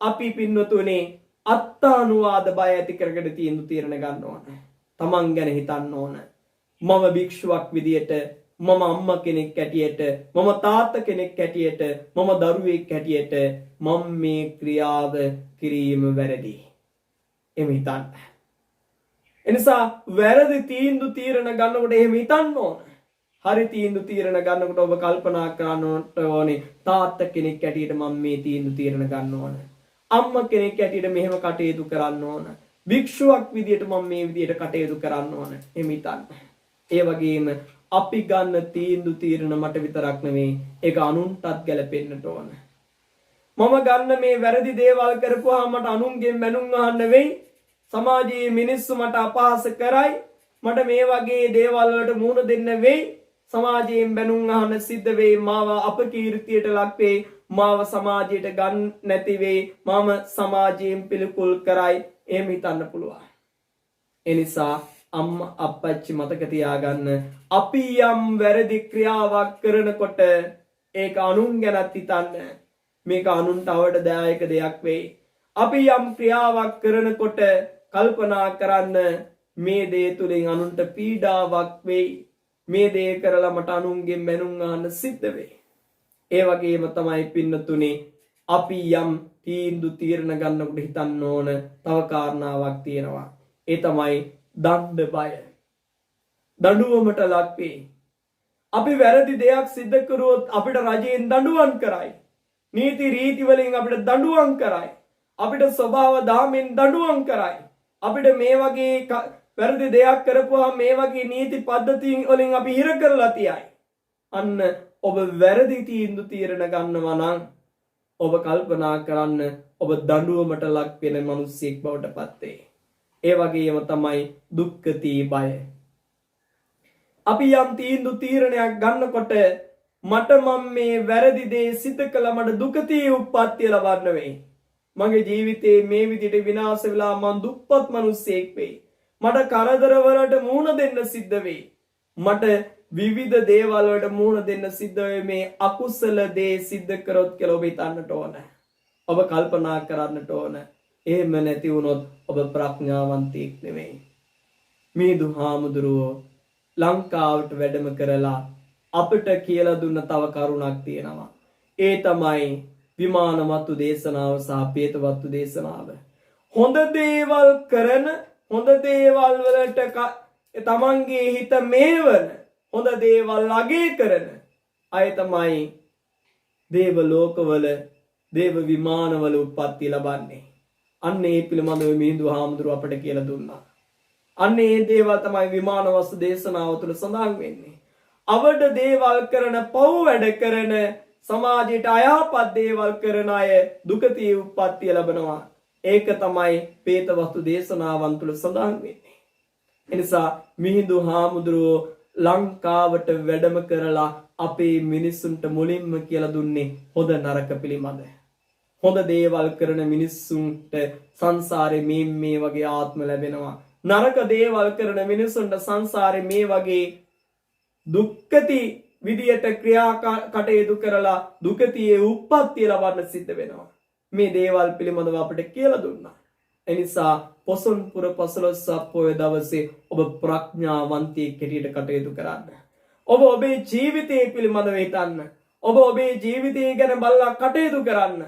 අපි පින්වතුනේ අත්තානුවාද බය ඇති කරගෙන තීරණ ගන්න ඕන. තමන් ගැන හිතන්න ඕන. මම භික්ෂුවක් විදියට, මම අම්මා කෙනෙක් ඇටියට, මම තාත්තා කෙනෙක් ඇටියට, මම දරුවෙක් ඇටියට මම මේ ක්‍රියාව කිරීම වැරදි. එමෙ හිතන්න. එනිසා වැරදි තීරණ ගන්නකොට එහෙම හිතන්න ඕන. හරි තීන්දුව තීරණ ගන්නකොට ඔබ කල්පනා කරන්න ඕනේ තාත්තා කෙනෙක් ඇටියට මම මේ තීන්දුව තීරණ ගන්න ඕන. අම්මා කෙනෙක් ඇටියට මෙහෙම කටයුතු කරන්න ඕන. භික්ෂුවක් විදියට මම මේ විදියට කටයුතු කරන්න ඕන. එහෙම හිතන්න. ඒ වගේම අපි ගන්න තීන්දුව තීරණ මට විතරක් නෙවෙයි ඒක අනුන්ටත් ගැලපෙන්නට ඕන. මම ගන්න මේ වැරදි දේවල් කරපුවාම මට අනුන්ගෙන් මැනුම් අහන්න වෙයි. සමාජයේ මිනිස්සු මට අපහාස කරයි. මට මේ වගේ දේවල් වලට මුහුණ දෙන්න වෙයි. සමාජයෙන් බැනුම් අහන්න සිද්ධ වෙයි. මාව අපකීර්තියට ලක් වෙයි. මාව සමාජයට ගන්න නැති වෙයි. මම සමාජයෙන් පිළිකුල් කරයි. එහෙම හිතන්න පුළුවන්. ඒ නිසා අම්මා අප්පච්චි මතක තියාගන්න අපි යම් වැරදි ක්‍රියාවක් කරනකොට ඒක අනුන් ගැනත් හිතන්න. මේක අනුන්ට අවඩදායක දෙයක් වෙයි. අපි යම් ක්‍රියාවක් කරනකොට කල්පනා කරන්න මේ දේ තුලින් අනුන්ට පීඩාවක් වෙයි. මේ දේ කරලා මට අනුන්ගෙන් මැනුම් අහන්න සිද්ධ වෙයි. ඒ වගේම තමයි පින්නතුනේ අපි යම් තීන්දුව තීරණ ගන්නකොට හිතන්න ඕන තව කාරණාවක් තියෙනවා. ඒ තමයි දණ්ඩ බය. දඬුවමට ලක් වෙයි. අපි වැරදි දෙයක් සිද්ධ කරුවොත් අපිට රජයෙන් දඬුවම් කරයි. නීති රීති වලින් අපිට දඬුවම් කරයි. අපිට ස්වභාව දහමෙන් දඬුවම් කරයි. අපිට මේ වගේ වැරදි දෙයක් කරපුවාම මේ වගේ නීති පද්ධති වලින් අපි හිර කරලා තියයි. අන්න ඔබ වැරදි තීන්දුව තීරණ ගන්නවා නම් ඔබ කල්පනා කරන්න ඔබ දඬුවමට ලක් වෙන මිනිසෙක් බවට පත් වෙයි. ඒ වගේම තමයි දුක්ඛතී බය. අපි යම් තීන්දුව තීරණයක් ගන්නකොට මට මම මේ වැරදි දේ සිදු කළා මට දුකතී උප්පත්තිය ලබන්න වෙයි. මගේ ජීවිතේ මේ විදිහට විනාශ වෙලා මම දුප්පත් මිනිසෙක් වෙයි. මට කරදර වලට මුහුණ දෙන්න සිද්ධ වෙයි. මට විවිධ දේවල් වලට මුහුණ දෙන්න සිද්ධ වෙයි. මේ අකුසල දේ සිද්ධ කරොත් කියලා ඔබ හිතන්නට ඕන. ඔබ කල්පනා කරන්නට ඕන. එහෙම නැති වුණොත් ඔබ ප්‍රඥාවන්තයෙක් නෙවෙයි. මිහිඳු හාමුදුරුවෝ ලංකාවට වැඩම කරලා අපිට කියලා දුන්න තව කරුණක් තියෙනවා. ඒ තමයි විමානවත්තු දේශනාව සහ පේතවත්තු දේශනාව. හොඳ දේවල් කරන හොඳ දේවල් වලට තමන්ගේ හිත මේවන හොඳ දේවල් අගය කරන අය තමයි දේව ලෝකවල දේව විමානවල උප්පත්ති ලබන්නේ. අන්න ඒ පිළිබඳව මිහිඳු හාමුදුරුව අපට කියලා දුන්නා. අන්න ඒ දේවල් තමයි විමානවස්තු දේශනාව තුළ සඳහන් වෙන්නේ. අවඩ දේවල් කරන පව් වැඩ කරන සමාජයට අයහපත් දේවල් කරන අය දුකතී උප්පත්තිය ලබනවා. ඒක තමයි පේතවස්තු දේශනාවන් තුළ සඳහන් වෙන්නේ. එනිසා මිහිඳු හාමුදුරුවෝ ලංකාවට වැඩම කරලා අපේ මිනිස්සුන්ට මුලින්ම කියලා දුන්නේ හොඳ නරක පිළිබඳ. හොඳ දේවල් කරන මිනිස්සුන්ට සංසාරේ මේ වගේ ආත්ම ලැබෙනවා. නරක දේවල් කරන මිනිස්සුන්ට සංසාරේ මේ වගේ දුක්ඛති විදියට ක්‍රියා කටයුතු කරලා දුකතියේ උප්පත්තිය ලබන්න සිද්ධ වෙනවා. මේ දේවල් පිළිබඳව අපිට කියලා දුන්නා. එනිසා පොසොන්පුර 15 පොය දවසේ ඔබ ප්‍රඥාවන්තයෙක් හැටියට කටයුතු කරන්න. ඔබ ඔබේ ජීවිතය පිළිබඳව හිතන්න. ඔබ ඔබේ ජීවිතය ගැන බලලා කටයුතු කරන්න.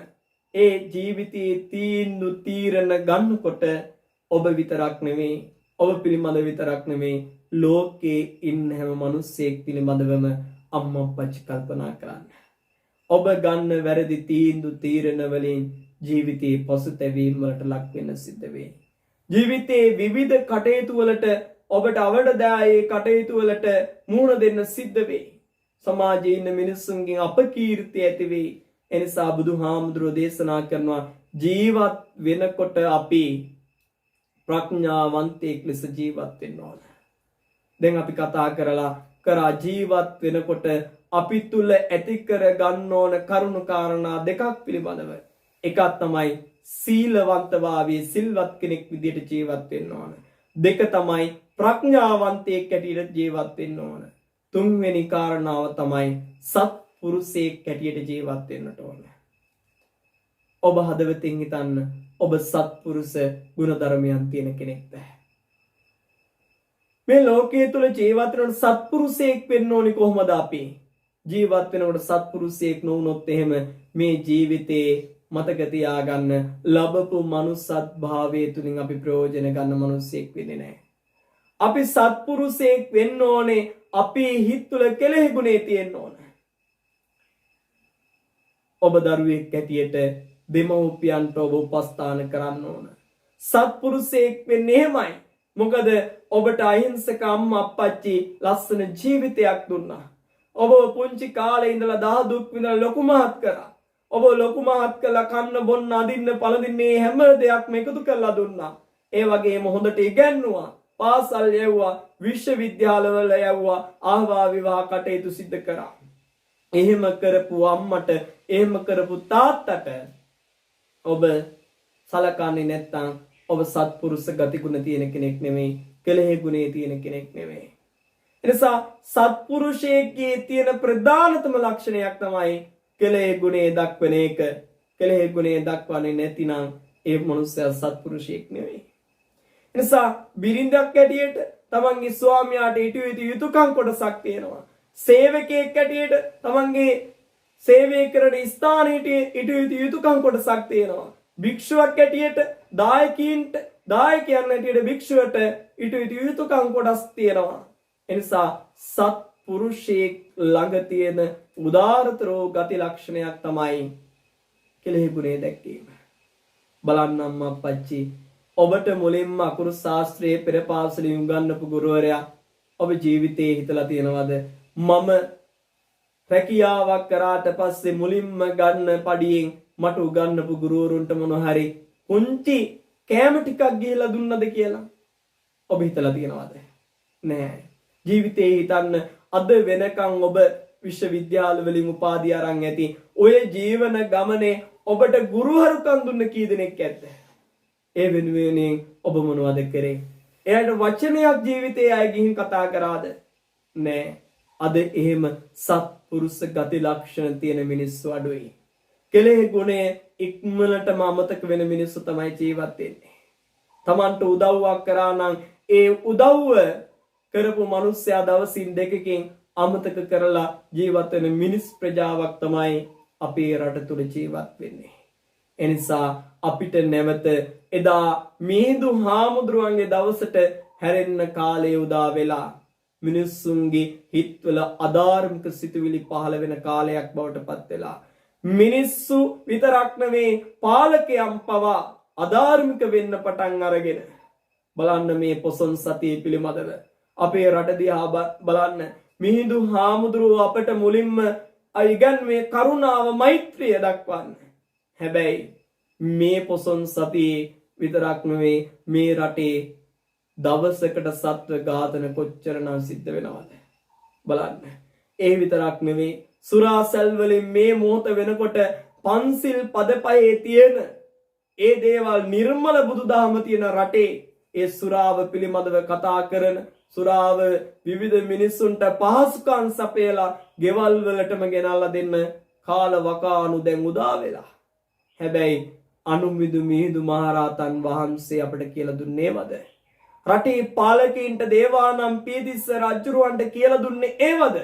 ඒ ජීවිතයේ තීන්දුව තීරණ ගන්නකොට ඔබ විතරක් නෙවෙයි ඔබ පිළිබඳ විතරක් නෙවෙයි ලෝකේ ඉන්න හැම මිනිස්සෙක් පිළිබඳවම අම්මා අප්පච්චි කල්පනා කරන්න. ඔබ ගන්න වැරදි තීන්දුව තීරණ වලින් ජීවිතේ පසුතැවීම් වලට ලක් වෙන්න සිද්ධ වෙයි. ජීවිතේ විවිධ කටයුතු වලට ඔබට අවඩදායී කටයුතු වලට මුහුණ දෙන්න සිද්ධ වෙයි. සමාජයේ ඉන්න මිනිස්සුන්ගෙන් අපකීර්තිය ඇති වෙයි. එනිසා බුදුහාමුදුරුවෝ දේශනා කරනවා ජීවත් වෙනකොට අපි ප්‍රඥාවන්තයෙක් ලෙස ජීවත් වෙන්න ඕන. දැන් අපි කතා කරා ජීවත් වෙනකොට අපි තුල ඇති කර ගන්න ඕන කරුණු කාරණා දෙකක් පිළිබඳව. එකක් තමයි සීලවන්තභාවයේ සිල්වත් කෙනෙක් විදියට ජීවත් වෙන්න ඕන. දෙක තමයි ප්‍රඥාවන්තයෙක් හැටියට ජීවත් වෙන්න ඕන. තුන්වෙනි කාරණාව තමයි සත්පුරුෂයෙක් හැටියට ජීවත් වෙන්නට ඕන. ඔබ හදවතින් හිතන්න ඔබ සත්පුරුෂ ගුණධර්මයන් තියෙන කෙනෙක්ද? මේ ලෝකයේ තුල ජීවත් වෙන සත්පුරුෂයෙක් වෙන්න ඕනි කොහොමද අපි? ජීවත් වෙනකොට සත්පුරුෂයෙක් නොවුනොත් එහෙම මේ ජීවිතේ මතක තියාගන්න ලැබපු මනුස්සත් භාවයේ තුලින් අපි ප්‍රයෝජන ගන්න මිනිසෙක් වෙන්නේ නැහැ. අපි සත්පුරුෂයෙක් වෙන්න ඕනේ අපේ හිත් තුළ කෙලෙහි ගුණේ තියෙන්න ඕන. ඔබ දරුවෙක් හැටියට දෙමව්පියන්ට ඔබ උපස්ථාන කරන්න ඕන. සත්පුරුෂයෙක් වෙන්නේ එහෙමයි. මොකද ඔබට අහිංසක අම්මා අප්පච්චි ලස්සන ජීවිතයක් දුන්නා. ඔබ පුංචි කාලේ ඉඳලා දහ දුක් විඳලා ලොකු මහත් කරා. ඔබ ලොකු මහත් කළා කන්න බොන්න අඳින්න පළඳින්නේ හැම දෙයක්ම එකතු කරලා දුන්නා. ඒ වගේම හොඳට ඉගැන්නුවා. පාසල් යවුවා, විශ්වවිද්‍යාලවල යවුවා, ආවා විවාහ කටයුතු සිද්ධ කරා. එහෙම කරපු අම්මට, එහෙම කරපු තාත්තට ඔබ සලකන්නේ නැත්නම් ඔබ සත්පුරුෂ ගතිගුණ තියෙන කෙනෙක් නෙමෙයි, කෙලෙහි ගුණේ තියෙන කෙනෙක් නෙමෙයි. එනිසා සත්පුරුෂයෙක්ගේ තියෙන ප්‍රධානතම ලක්ෂණයක් තමයි කෙලෙහි ගුණේ දක්වන එක. කෙලෙහි ගුණේ දක්වන්නේ නැතිනම් ඒ මනුස්සයා සත්පුරුෂයෙක් නෙමෙයි. එනිසා බිරිඳක් ඇටියට තමන්ගේ ස්වාමියාට ඉටු යුතුකම් කොටසක් තියෙනවා. සේවකයෙක් ඇටියට තමන්ගේ සේවය කරන ස්ථානයට ඉටු යුතුකම් කොටසක් තියෙනවා. භික්ෂුවක් ඇටියට දායකයන් ඇටියට භික්ෂුවට ඉටු යුතුකම් කොටස් තියෙනවා. එනිසා සත්පුරුෂයෙක් ළඟ තියෙන උදාරතරෝ ගති ලක්ෂණයක් තමයි කෙලෙහි ගුණේ දැක්වීම. බලන්න අම්මා අප්පච්චි, ඔබට මුලින්ම අකුරු ශාස්ත්‍රයේ පෙර පාසලේ උගන්වපු ගුරුවරයා ඔබ ජීවිතේ හිතලා තියෙනවද මම රැකියාවක් කරාට පස්සේ මුලින්ම ගන්න පඩියෙන් මට උගන්වපු ගුරුවරුන්ට මොන හරි පුංචි කෑම ටිකක් ගිහලා දුන්නද කියලා ඔබ හිතලා තියෙනවද? නෑ. ජීවිතේ හිතන්න අද වෙනකන් ඔබ විශ්වවිද්‍යාල වලින් උපාධිය අරන් ඇති. ඔය ජීවන ගමනේ ඔබට ගුරුවරුකම් දුන්න කී දෙනෙක් ඇද්ද? ඒ වෙනුවෙන් ඔබ මොනවද කරේ? එයාට වචනයක් ජීවිතේ අය ගිහින් කතා කරාද? නෑ. අද එහෙම සත්පුරුෂ ගති ලක්ෂණ තියෙන මිනිස්සු අඩුයි. කෙලෙහි ගුණය ඉක්මනටම අමතක වෙන මිනිස්සු තමයි ජීවත් වෙන්නේ. Tamanට උදව්වක් කරා නම් ඒ උදව්ව කරපු මිනිස්සයා දවසින් දෙකකින් අමතක කරලා ජීවත් වෙන මිනිස් ප්‍රජාවක් තමයි අපේ රට තුල ජීවත් වෙන්නේ. එනිසා අපිට නැවත එදා මිහිඳු හාමුදුරුවන්ගේ දවසට හැරෙන්න කාලය උදා වෙලා මිනිස්සුන්ගේ හිත්වල අධාර්මික සිතුවිලි පහළ වෙන කාලයක් බවට පත් වෙලා මිනිස්සු විතරක් නෙවෙයි පාලකයන් පවා අධාර්මික වෙන්න පටන් අරගෙන බලන්න මේ පොසොන් සතිය පිළිමදව අපේ රට දිහා බලන්න. මිහිඳු හාමුදුරුවෝ අපට මුලින්ම ඉගැන්වුවේ කරුණාව මෛත්‍රිය දක්වන්න. හැබැයි මේ පොසොන් සතියේ විතරක් නෙවෙයි මේ රටේ දවසකට සත්ව ඝාතන කොච්චරනම් සිද්ධ වෙනවද බලන්න. ඒ විතරක් නෙවෙයි සුරාසල් වලින් මේ මොහොත වෙනකොට පන්සිල් පදපහේ තියෙන ඒ දේවල් නිර්මල බුදුදහම තියෙන රටේ ඒ සුරාව පිළිබඳව කතා කරන, සුරාව විවිධ මිනිස්සුන්ට පහසුකම් සපයලා ගෙවල් වලටම ගෙනල්ලා දෙන්න කාල වකානු දැන් උදා වෙලා. හැබැයි අනුමිදු මිහිඳු මහරහතන් වහන්සේ අපට කියලා දුන්නේවද? රටේ පාලකයින්ට දේවානම් පීතිස්ස රජුරවන්ට කියලා දුන්නේ ඒවද?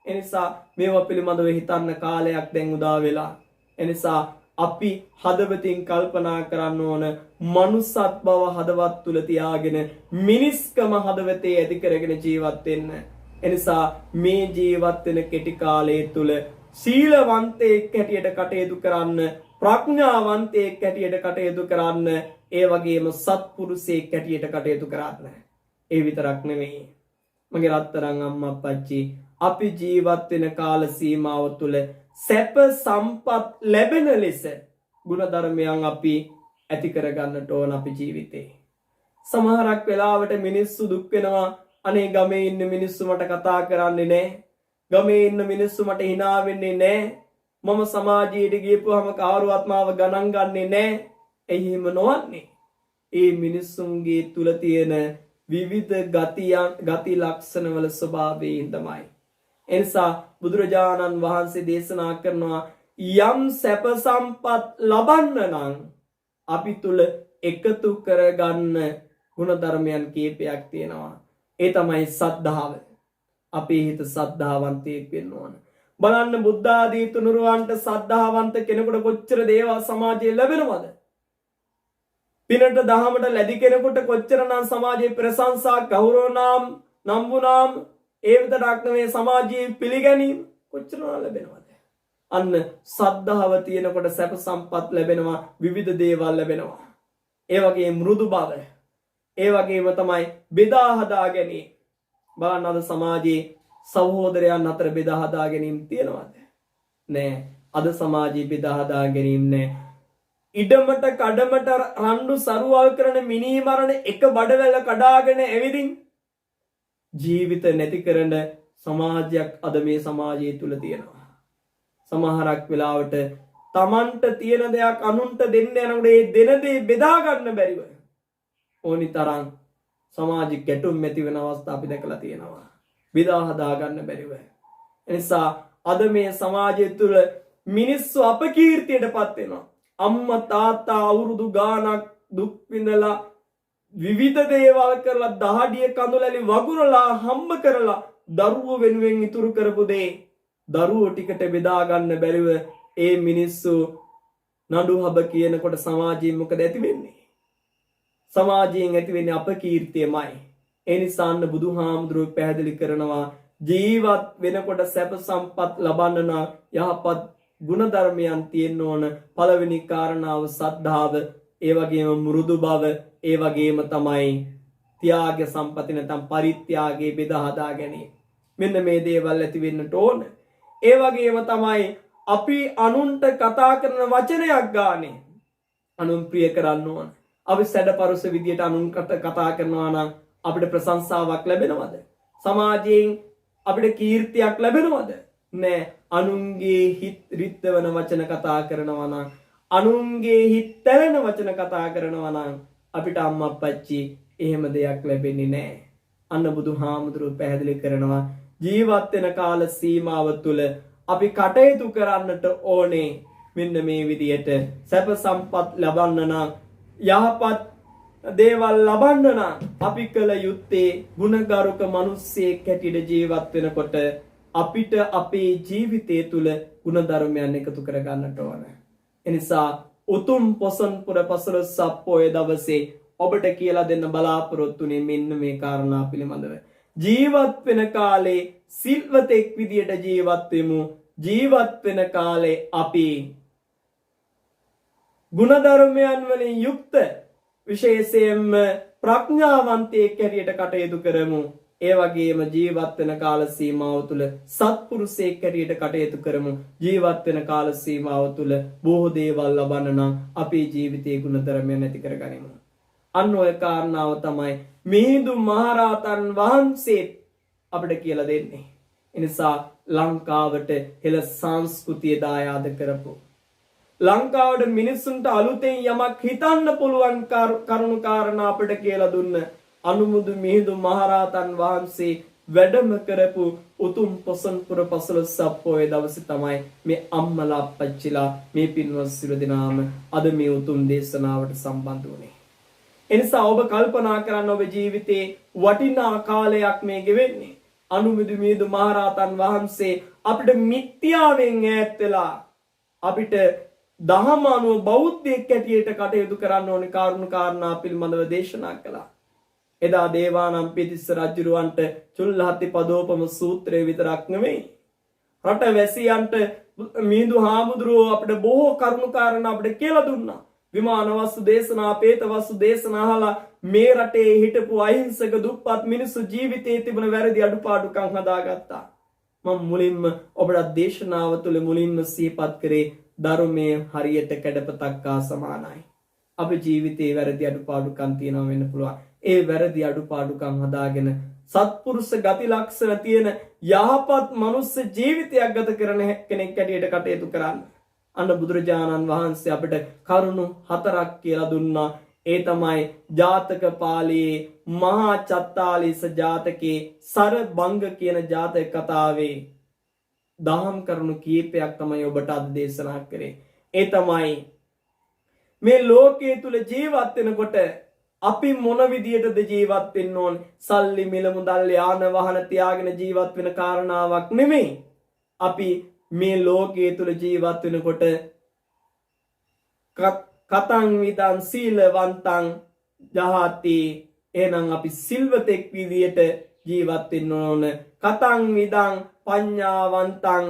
එනිසා මේවා පිළිබඳව හිතන්න කාලයක් දැන් උදා වෙලා. එනිසා අපි හදවතින් කල්පනා කරන්න ඕන මනුස්සත් බව හදවත් තුල තියාගෙන මිනිස්කම හදවතේ ඇති කරගෙන ජීවත් වෙන්න. එනිසා මේ ජීවත් වෙන කෙටි කාලය තුල සීලවන්තයෙක් හැටියට කටයුතු කරන්න, ප්‍රඥාවන්තයෙක් හැටියට කටයුතු කරන්න, ඒ වගේම සත්පුරුෂයෙක් හැටියට කටයුතු කරන්න. ඒ විතරක් නෙමෙයි මගේ රත්තරන් අම්මා අප්පච්චි, අපි ජීවත් වෙන කාල සීමාව තුළ සැප සම්පත් ලැබෙන ලෙස ගුණධර්මයන් අපි ඇති කරගන්නට ඕන අපේ ජීවිතේ. සමහරක් වෙලාවට මිනිස්සු දුක් වෙනවා, අනේ ගමේ ඉන්න මිනිස්සු මට කතා කරන්නේ නැහැ, ගමේ ඉන්න මිනිස්සු මට hina වෙන්නේ නැහැ, මම සමාජයට ගියපුවාම කවුරුවත් මාව ගණන් ගන්නේ නැහැ. එහෙම නොවන්නේ. ඒ මිනිස්සුන්ගේ තුල තියෙන විවිධ ගති ලක්ෂණ වල ස්වභාවයෙන් තමයි. එනිසා බුදුරජාණන් වහන්සේ දේශනා කරනවා යම් සැප සම්පත් ලබන්න නම් අපි තුල එකතු කරගන්න ගුණධර්මයන් කීපයක් තියෙනවා. ඒ තමයි සද්ධාව. අපේ හිත සද්ධාවන්තයෙක් වෙන්න ඕන. බලන්න බුද්ධ ආදී තුනුරුවන්ට සද්ධාවන්ත කෙනෙකුට කොච්චර දේවල් සමාජයේ ලැබෙනවද? පිනට දහමට ලැබි කෙනෙකුට කොච්චරනම් සමාජයේ ප්‍රශංසා, ගෞරව නාම, නම්බු නාම ඒ විතරක් නෙවෙයි සමාජයේ පිළිගැනීම කොච්චර ලැබෙනවද? අන්න සද්ධාව තියෙනකොට සැප සම්පත් ලැබෙනවා, විවිධ දේවල් ලැබෙනවා. ඒ වගේ මෘදු බව, ඒ වගේම තමයි බෙදා හදා ගැනීම. බලන්න අද සමාජයේ සහෝදරයන් අතර බෙදා හදා ගැනීම තියෙනවද? නෑ. අද සමාජයේ බෙදා හදා ගැනීම නෑ. ඉඩමට කඩමට රණ්ඩු සරුවල් කරන මිනීමරණ එක බඩවැල කඩාගෙන ඇවිදින් ජීවිත නැති කරන සමාජයක් අද මේ සමාජය තුල තියෙනවා. සමහරක් වෙලාවට තමන්ට තියෙන දෙයක් අනුන්ට දෙන්න යනකොට ඒ දෙන දේ බෙදා ගන්න බැරිව ඕනි තරම් සමාජික ගැටුම් ඇති වෙන අවස්ථා අපි දැකලා තියෙනවා. බෙදා හදා ගන්න බැරිව. එනිසා අද මේ සමාජය තුල මිනිස්සු අපකීර්තියටපත් වෙනවා. අම්මා තාත්තා අවුරුදු ගාණක් දුක් විඳලා විවිධ දේවල් කරලා දහඩිය කඳුලැලි වගුරලා හම්බ කරලා දරුවෝ වෙනුවෙන් ඉතුරු කරපු දේ දරුවෝ ටිකට බෙදා ගන්න බැරිව ඒ මිනිස්සු නඩු හබ කියනකොට සමාජයෙන් මොකද ඇති වෙන්නේ? සමාජයෙන් ඇති වෙන්නේ අපකීර්තියමයි. ඒ නිසා අන්න බුදුහාමුදුරුවෝ පැහැදිලි කරනවා ජීවත් වෙනකොට සැප සම්පත් ලබන්න නම් යහපත් ගුණධර්මයන් තියෙන්න ඕන. පළවෙනි කාරණාව සද්ධාව, ඒ වගේම මෘදු බව, ඒ වගේම තමයි ත්‍යාග සම්පatti නැත්නම් පරිත්‍යාගයේ බෙදා හදා ගැනීම. මෙන්න මේ දේවල් ඇති වෙන්නට ඕන. ඒ වගේම තමයි අපි අනුන්ට කතා කරන වචනයක් ගානේ අනුන් ප්‍රිය කරන්න ඕන. අපි සැඩපරුස විදියට අනුන්ට කතා කරනවා නම් අපිට ප්‍රශංසාවක් ලැබෙනවද? සමාජයෙන් අපිට කීර්තියක් ලැබෙනවද? නෑ. අනුන්ගේ හිත රිද්දවන වචන කතා කරනවා නම්, අනුන්ගේ හිත තැවෙන වචන කතා කරනවා නම් අපිට අම්මා අප්පච්චි එහෙම දෙයක් ලැබෙන්නේ නෑ. අන්න බුදුහාමුදුරුවෝ පැහැදිලි කරනවා ජීවත් වෙන කාල සීමාව තුළ අපි කටයුතු කරන්නට ඕනේ මෙන්න මේ විදියට. සැප සම්පත් ලබන්න නම්, යහපත් දේවල් ලබන්න නම් අපි කළ යුත්තේ ගුණගරුක මිනිස්සෙක් හැටියට ජීවත් වෙනකොට අපිට අපේ ජීවිතය තුළ ගුණධර්මයන් එකතු කර ගන්නට ඕන. එනිසා උතුම් පොසොන් පුර පසළොස්වක පොය දවසේ ඔබට කියලා දෙන්න බලාපොරොත්තු වෙන්නේ මෙන්න මේ කාරණා පිළිබඳව. ජීවත් වෙන කාලේ සිල්වතෙක් විදියට ජීවත් වෙමු. ජීවත් වෙන කාලේ අපි ගුණධර්මයන් වලින් යුක්ත විශේෂයෙන්ම ප්‍රඥාවන්තයෙක් හැටියට කටයුතු කරමු. ඒ වගේම ජීවත් වෙන කාල සීමාව තුළ සත්පුරුෂයෙක් හැටියට කටයුතු කරමු. ජීවත් වෙන කාල සීමාව තුළ බොහෝ දේවල් ලබන්න නම් අපේ ජීවිතයේ ගුණධර්මයන් ඇති කරගනිමු. අන්න ඔය කාරණාව තමයි මිහිඳු මහරහතන් වහන්සේ අපිට කියලා දෙන්නේ. එනිසා ලංකාවට හෙළ සංස්කෘතිය දායාද කරපු, ලංකාවට මිනිස්සුන්ට අලුතෙන් යමක් හිතන්න පුළුවන් කරුණු කාරණා අපිට කියලා දුන්න අනුමුදු මිහිඳු මහරහතන් වහන්සේ වැඩම කරපු උතුම් පොසොන් පුර පසළොස්වක පොය දවසේ තමයි මේ අම්මලා අප්පච්චිලා මේ පින්වත් සිරු දෙනාම අද මේ උතුම් දේශනාවට සම්බන්ධ වුණේ. එනිසා ඔබ කල්පනා කරන්න ඔබ ජීවිතේ වටිනා කාලයක් මේ ගෙවෙන්නේ. අනුමුදු මිහිඳු මහරහතන් වහන්සේ අපිට මිත්‍යාවෙන් ඈත් වෙලා අපිට දහම අනුව බෞද්ධයෙක් හැටියට කටයුතු කරන්න ඕනේ කාරුණු කාරණා පිළිබඳව දේශනා කළා. එදා දේවානම්පියතිස්ස රජුරවන්ට චුල්ලහත්ථිපදෝපම සූත්‍රය විතරක් නෙමෙයි, රට වැසියන්ට මිහිඳු හාමුදුරුවෝ අපිට බොහෝ කරුණු කාරණා අපිට කියලා දුන්නා. විමාන වස්තු දේශනා, පේත වස්තු දේශනා අහලා මේ රටේ හිටපු අහිංසක දුප්පත් මිනිස්සු ජීවිතයේ තිබුණ වැරදි අඩුපාඩුකම් හදාගත්තා. මම මුලින්ම ඔබට දේශනාව තුළ මුලින්ම සිහිපත් කරේ ධර්මයේ හරියට කැඩපතක් හා සමානයි. අපේ ජීවිතේ වැරදි අඩුපාඩුකම් තියෙනවා වෙන්න පුළුවන්. ඒ වැරදි අඩුපාඩුකම් හදාගෙන සත්පුරුෂ ගති ලක්ෂණ තියෙන යහපත් මනුස්ස ජීවිතයක් ගත කරන කෙනෙක් හැටියට කටයුතු කරන්න. අන්න බුදුරජාණන් වහන්සේ අපිට කරුණු 4ක් කියලා දුන්නා. ඒ තමයි ජාතක පාළියේ මහා චත්තාලීස ජාතකයේ සරභංග කියන ජාතක කතාවේ දහම් කරුණු කීපයක් තමයි ඔබට අද දේශනා කරේ. ඒ තමයි මේ ලෝකයේ තුල ජීවත් වෙනකොට අපි මොන විදියටද ජීවත් වෙන්න ඕන? සල්ලි මිල මුදල් යාන වාහන තියාගෙන ජීවත් වෙන කාරණාවක් නෙමෙයි. අපි මේ ලෝකයේ තුල ජීවත් වෙනකොට කතං විදං සීලවන්තං ජහති, එහෙනම් අපි සිල්වතෙක් විදියට ජීවත් වෙන්න ඕන. කතං විදං පඤ්ඤාවන්තං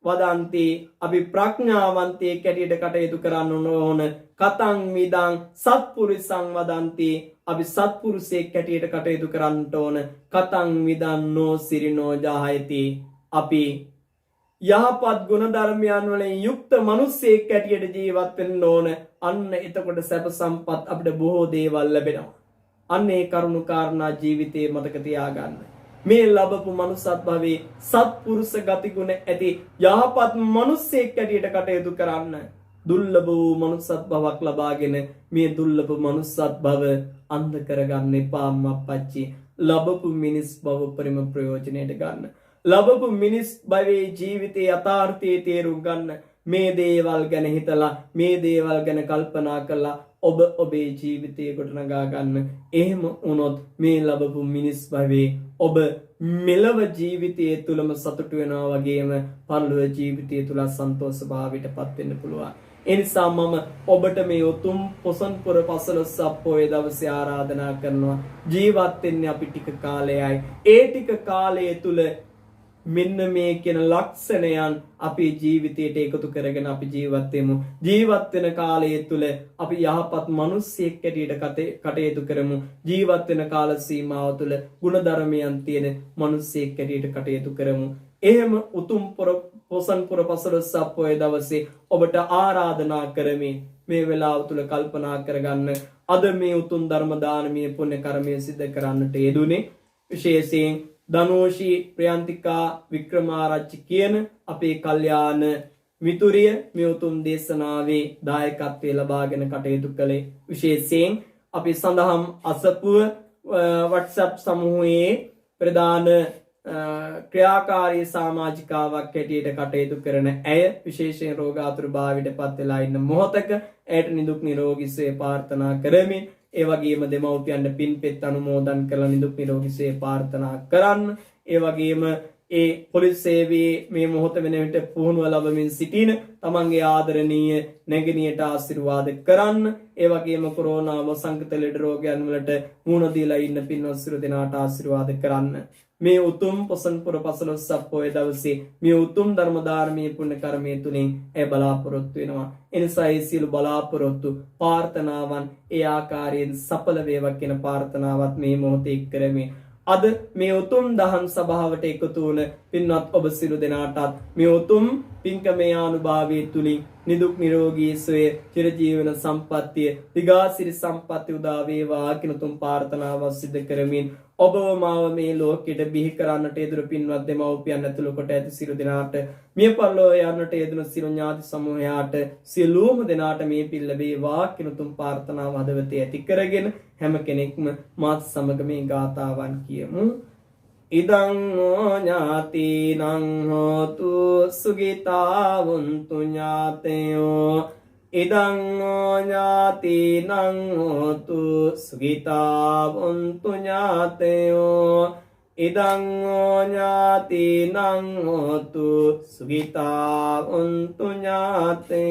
වදන්ති අපි ප්‍රඥාවන්තයෙක් හැටියට කටයුතු කරන්න ඕන. කතං විදං සත්පුරුෂං වදන්ති අපි සත්පුරුෂයෙක් හැටියට කටයුතු කරන්න ඕන. කතං විදං නෝ සිරිනෝ ජායති අපි යහපත් ගුණ ධර්මයන් වලින් යුක්ත මිනිසෙක් හැටියට ජීවත් වෙන්න ඕන. අන්න එතකොට සැප සම්පත් අපිට බොහෝ දේවල් ලැබෙනවා. අන්න ඒ කරුණු කාරණා ජීවිතේ මතක තියාගන්න. මේ ලැබපු මනුස්සත් භවයේ සත්පුරුෂ ගතිගුණ ඇති යහපත් මිනිසෙක් හැටියට කටයුතු කරන්න. දුර්ලභ වූ මනුස්සත් භවක් ලබාගෙන මේ දුර්ලභ මනුස්සත් භව අන්ධ කරගන්න එපා අම්මප්පච්චි. ලැබපු මිනිස් භව පරිම ප්‍රයෝජනෙට ගන්න. ලැබපු මිනිස් භවයේ ජීවිතයේ යථාර්ථයේ තේරුම් ගන්න. මේ දේවල් ගැන හිතලා මේ දේවල් ගැන කල්පනා කරලා ඔබ ඔබේ ජීවිතය ගොඩනගා ගන්න. එහෙම වුණොත් මේ ලැබපු මිනිස් භවයේ ඔබ මෙලව ජීවිතය තුළම සතුටු වෙනවා වගේම පරලොව ජීවිතය තුල සන්තෝෂ භාවයට පත් වෙන්න පුළුවන්. ඒ නිසා මම ඔබට මේ උතුම් පොසොන් පුර පසළොස්වක පොය දවසේ ආරාධනා කරනවා. ජීවත් වෙන්නේ අපි ටික කාලයයි. ඒ ටික කාලය තුල මෙන්න මේ කියන ලක්ෂණයන් අපේ ජීවිතයට එකතු කරගෙන අපි ජීවත් වෙමු. ජීවත් වෙන කාලය තුල අපි යහපත් මිනිස්සෙක් හැටියට කටයුතු කරමු. ජීවත් වෙන කාල සීමාව තුල ගුණධර්මයන් තියෙන මිනිස්සෙක් හැටියට කටයුතු කරමු. එහෙම උතුම් පොසොන් පුර පසළොස්වක පොය දවසේ ඔබට ආරාධනා කරමි. මේ වෙලාව තුල කල්පනා කරගන්න. අද මේ උතුම් ධර්ම දානමය පුණ්‍ය කර්මය සිද්ධ කරන්නට යෙදුනේ විශේෂයෙන් ධනෝෂී ප්‍රියන්තිකා වික්‍රමාරච්චි කියන අපේ කල්යාණ මිතුරිය මේ උතුම් දේශනාවේ දායකත්වයේ ලබාගෙන කටයුතු කළේ. විශේෂයෙන් අපි සඳහම් අසපුව WhatsApp සමූහයේ ප්‍රධාන ක්‍රියාකාරී සමාජිකාවක් හැටියට කටයුතු කරන ඇය විශේෂයෙන් රෝගාතුරභාවයට පත් වෙලා ඉන්න මොහොතක ඇයට නිදුක් නිරෝගී සුවය ප්‍රාර්ථනා කරමින් ඒ වගේම දෙමව්පියන්ට පින්පෙත් අනුමෝදන් කරලා නිදුක් නිරෝගී සුවය ප්‍රාර්ථනා කරන්න. ඒ වගේම ඒ පොලිස් සේවයේ මේ මොහොත වෙන විට පුහුණුව ලැබමින් සිටින තමන්ගේ ආදරණීය නැගණියට ආශිර්වාද කරන්න. ඒ වගේම කොරෝනා වසංගත ලෙඩ රෝගයන් වලට මුහුණ දීලා ඉන්න පින්වත් සියලු දෙනාට ආශිර්වාද කරන්න. මේ උතුම් පොසොන් පුර පසළොස්වක පොය දවසේ මේ උතුම් ධර්ම ධර්මයේ පුණ්‍ය කර්මයේ තුලින් ඒ බලාපොරොත්තු වෙනවා. එනිසා ඒ සියලු බලාපොරොත්තු ප්‍රාර්ථනාවන් ඒ ආකාරයෙන් සඵල වේවා කියන ප්‍රාර්ථනාවත් මේ මොහොතේ කරමි. අද මේ උතුම් දහම් සභාවට එකතු වුණ පින්වත් ඔබ සියලු දෙනාටත් මේ උතුම් පින්කමේ ආනුභාවයේ තුලින් නිදුක් නිරෝගී සුවය චිරජීවන සම්පන්නිය දිගාසිරි සම්පatti උදා වේවා කියන උතුම් ප්‍රාර්ථනාව සිදු කරමින් ඔබව මාව මේ ලෝකෙට බිහි කරන්නට යෙදුණු පින්වත් දෙමව්පියන් ඇතුළු කොට ඇති සියලු දෙනාට මිය පරලෝ යන්නට යෙදුණු සියලු ඥාති සමූහයාට සියලුම දෙනාට මේ පින් ලැබේවා කියන උතුම් ප්‍රාර්ථනාව හදවතේ ඇති කරගෙන හැම කෙනෙක්ම මාත් සමග මේ ගාථාවන් කියමු. ඉදං ඥාතිනං හෝතු සුගිතා වුන්තු ඥාතයෝ ඉදං ඥාතිනං හෝතු සුගිතා වුන්තු ඥාතයෝ ඉදං ඥාතිනං හෝතු සුගිතා වුන්තු ඥාතයෝ.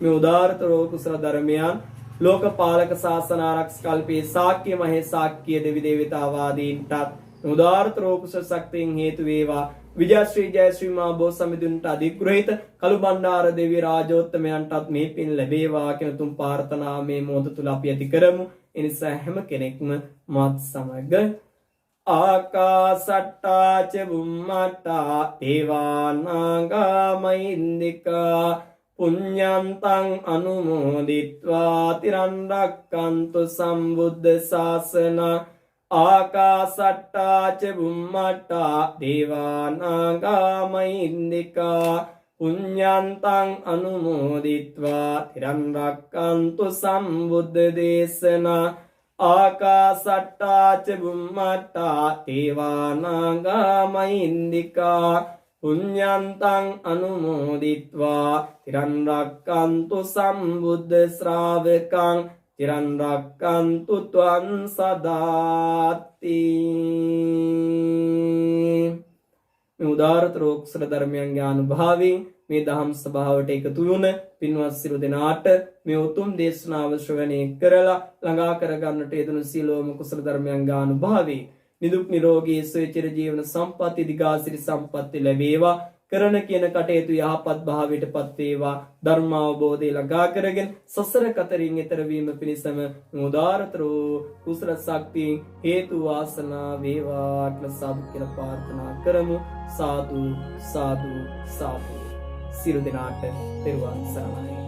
මේ උදාාරතර කුසල ධර්මයන් ලෝකපාලක ශාසන ආරක්ෂක කල්පයේ ශාක්‍ය මහේ ශාක්‍ය දෙවි දේවතාවාදීන්ටත් උදාාරතර කුසල ශක්තියෙන් හේතු වේවා. විජයශ්‍රී ජයශ්‍රී මා බෝසමිඳුන්ට අධිග්‍රහිත කළු බණ්ඩාර දෙවි රාජෝත්තමයන්ටත් මේ පින් ලැබේවා කියන තුන් ප්‍රාර්ථනා මේ මොහොත තුල අපි ඇති කරමු. ඒ නිසා හැම කෙනෙක්ම මාත් සමග ආකාසට්ටා ච බුම්මට්ටා දේවානාගා මහින්దికා පුඤ්ඤන්තං අනුමෝදිත්වා තිරන් රක්칸තු සම්බුද්ධ ශාසන ආකාසට්ටා ච බුම්මට්ටා දේවානාගා මහින්దికා පුඤ්ඤන්තං අනුමෝදිත්වා තිරන් රක්칸තු සම්බුද්ධ දේශනා ආකාසට්ටා ච බුම්මට්ටා දේවානාගා මහින්దికා පුඤ්ඤන්තං අනුමෝදිත්වා තිරන් රක්칸තු සම්බුද්ධ ශ්‍රාවකං තිරන් රක්칸තු ත්වං සදාති. මේ උදාාරතර කුසල ධර්මයන්ගේ අනුභවයෙන් මේ දහම් සභාවට එකතු වුණ පින්වත් සියලු දෙනාට මේ උතුම් දේශනාව ශ්‍රවණය කරලා ළඟා කරගන්නට යෙදුණු සියලුම කුසල ධර්මයන් අනුභවී නිදුක් නිරෝගී සුවය චිර ජීවන සම්පatti දිගාසිරි සම්පatti ලැබේවා. කරන කියන කටයුතු යහපත් භාවයට පත් වේවා. ධර්ම අවබෝධය ළඟා කරගෙන සසර කතරින් එතර වීම පිණිසම උදාාරතර කුසල ශක්තියෙන් හේතු වාසනා වේවා කියලා සාදු කියලා ප්‍රාර්ථනා කරමු. සාදු සාදු සාදු. සියලු දෙනාට තෙරුවන් සරණයි.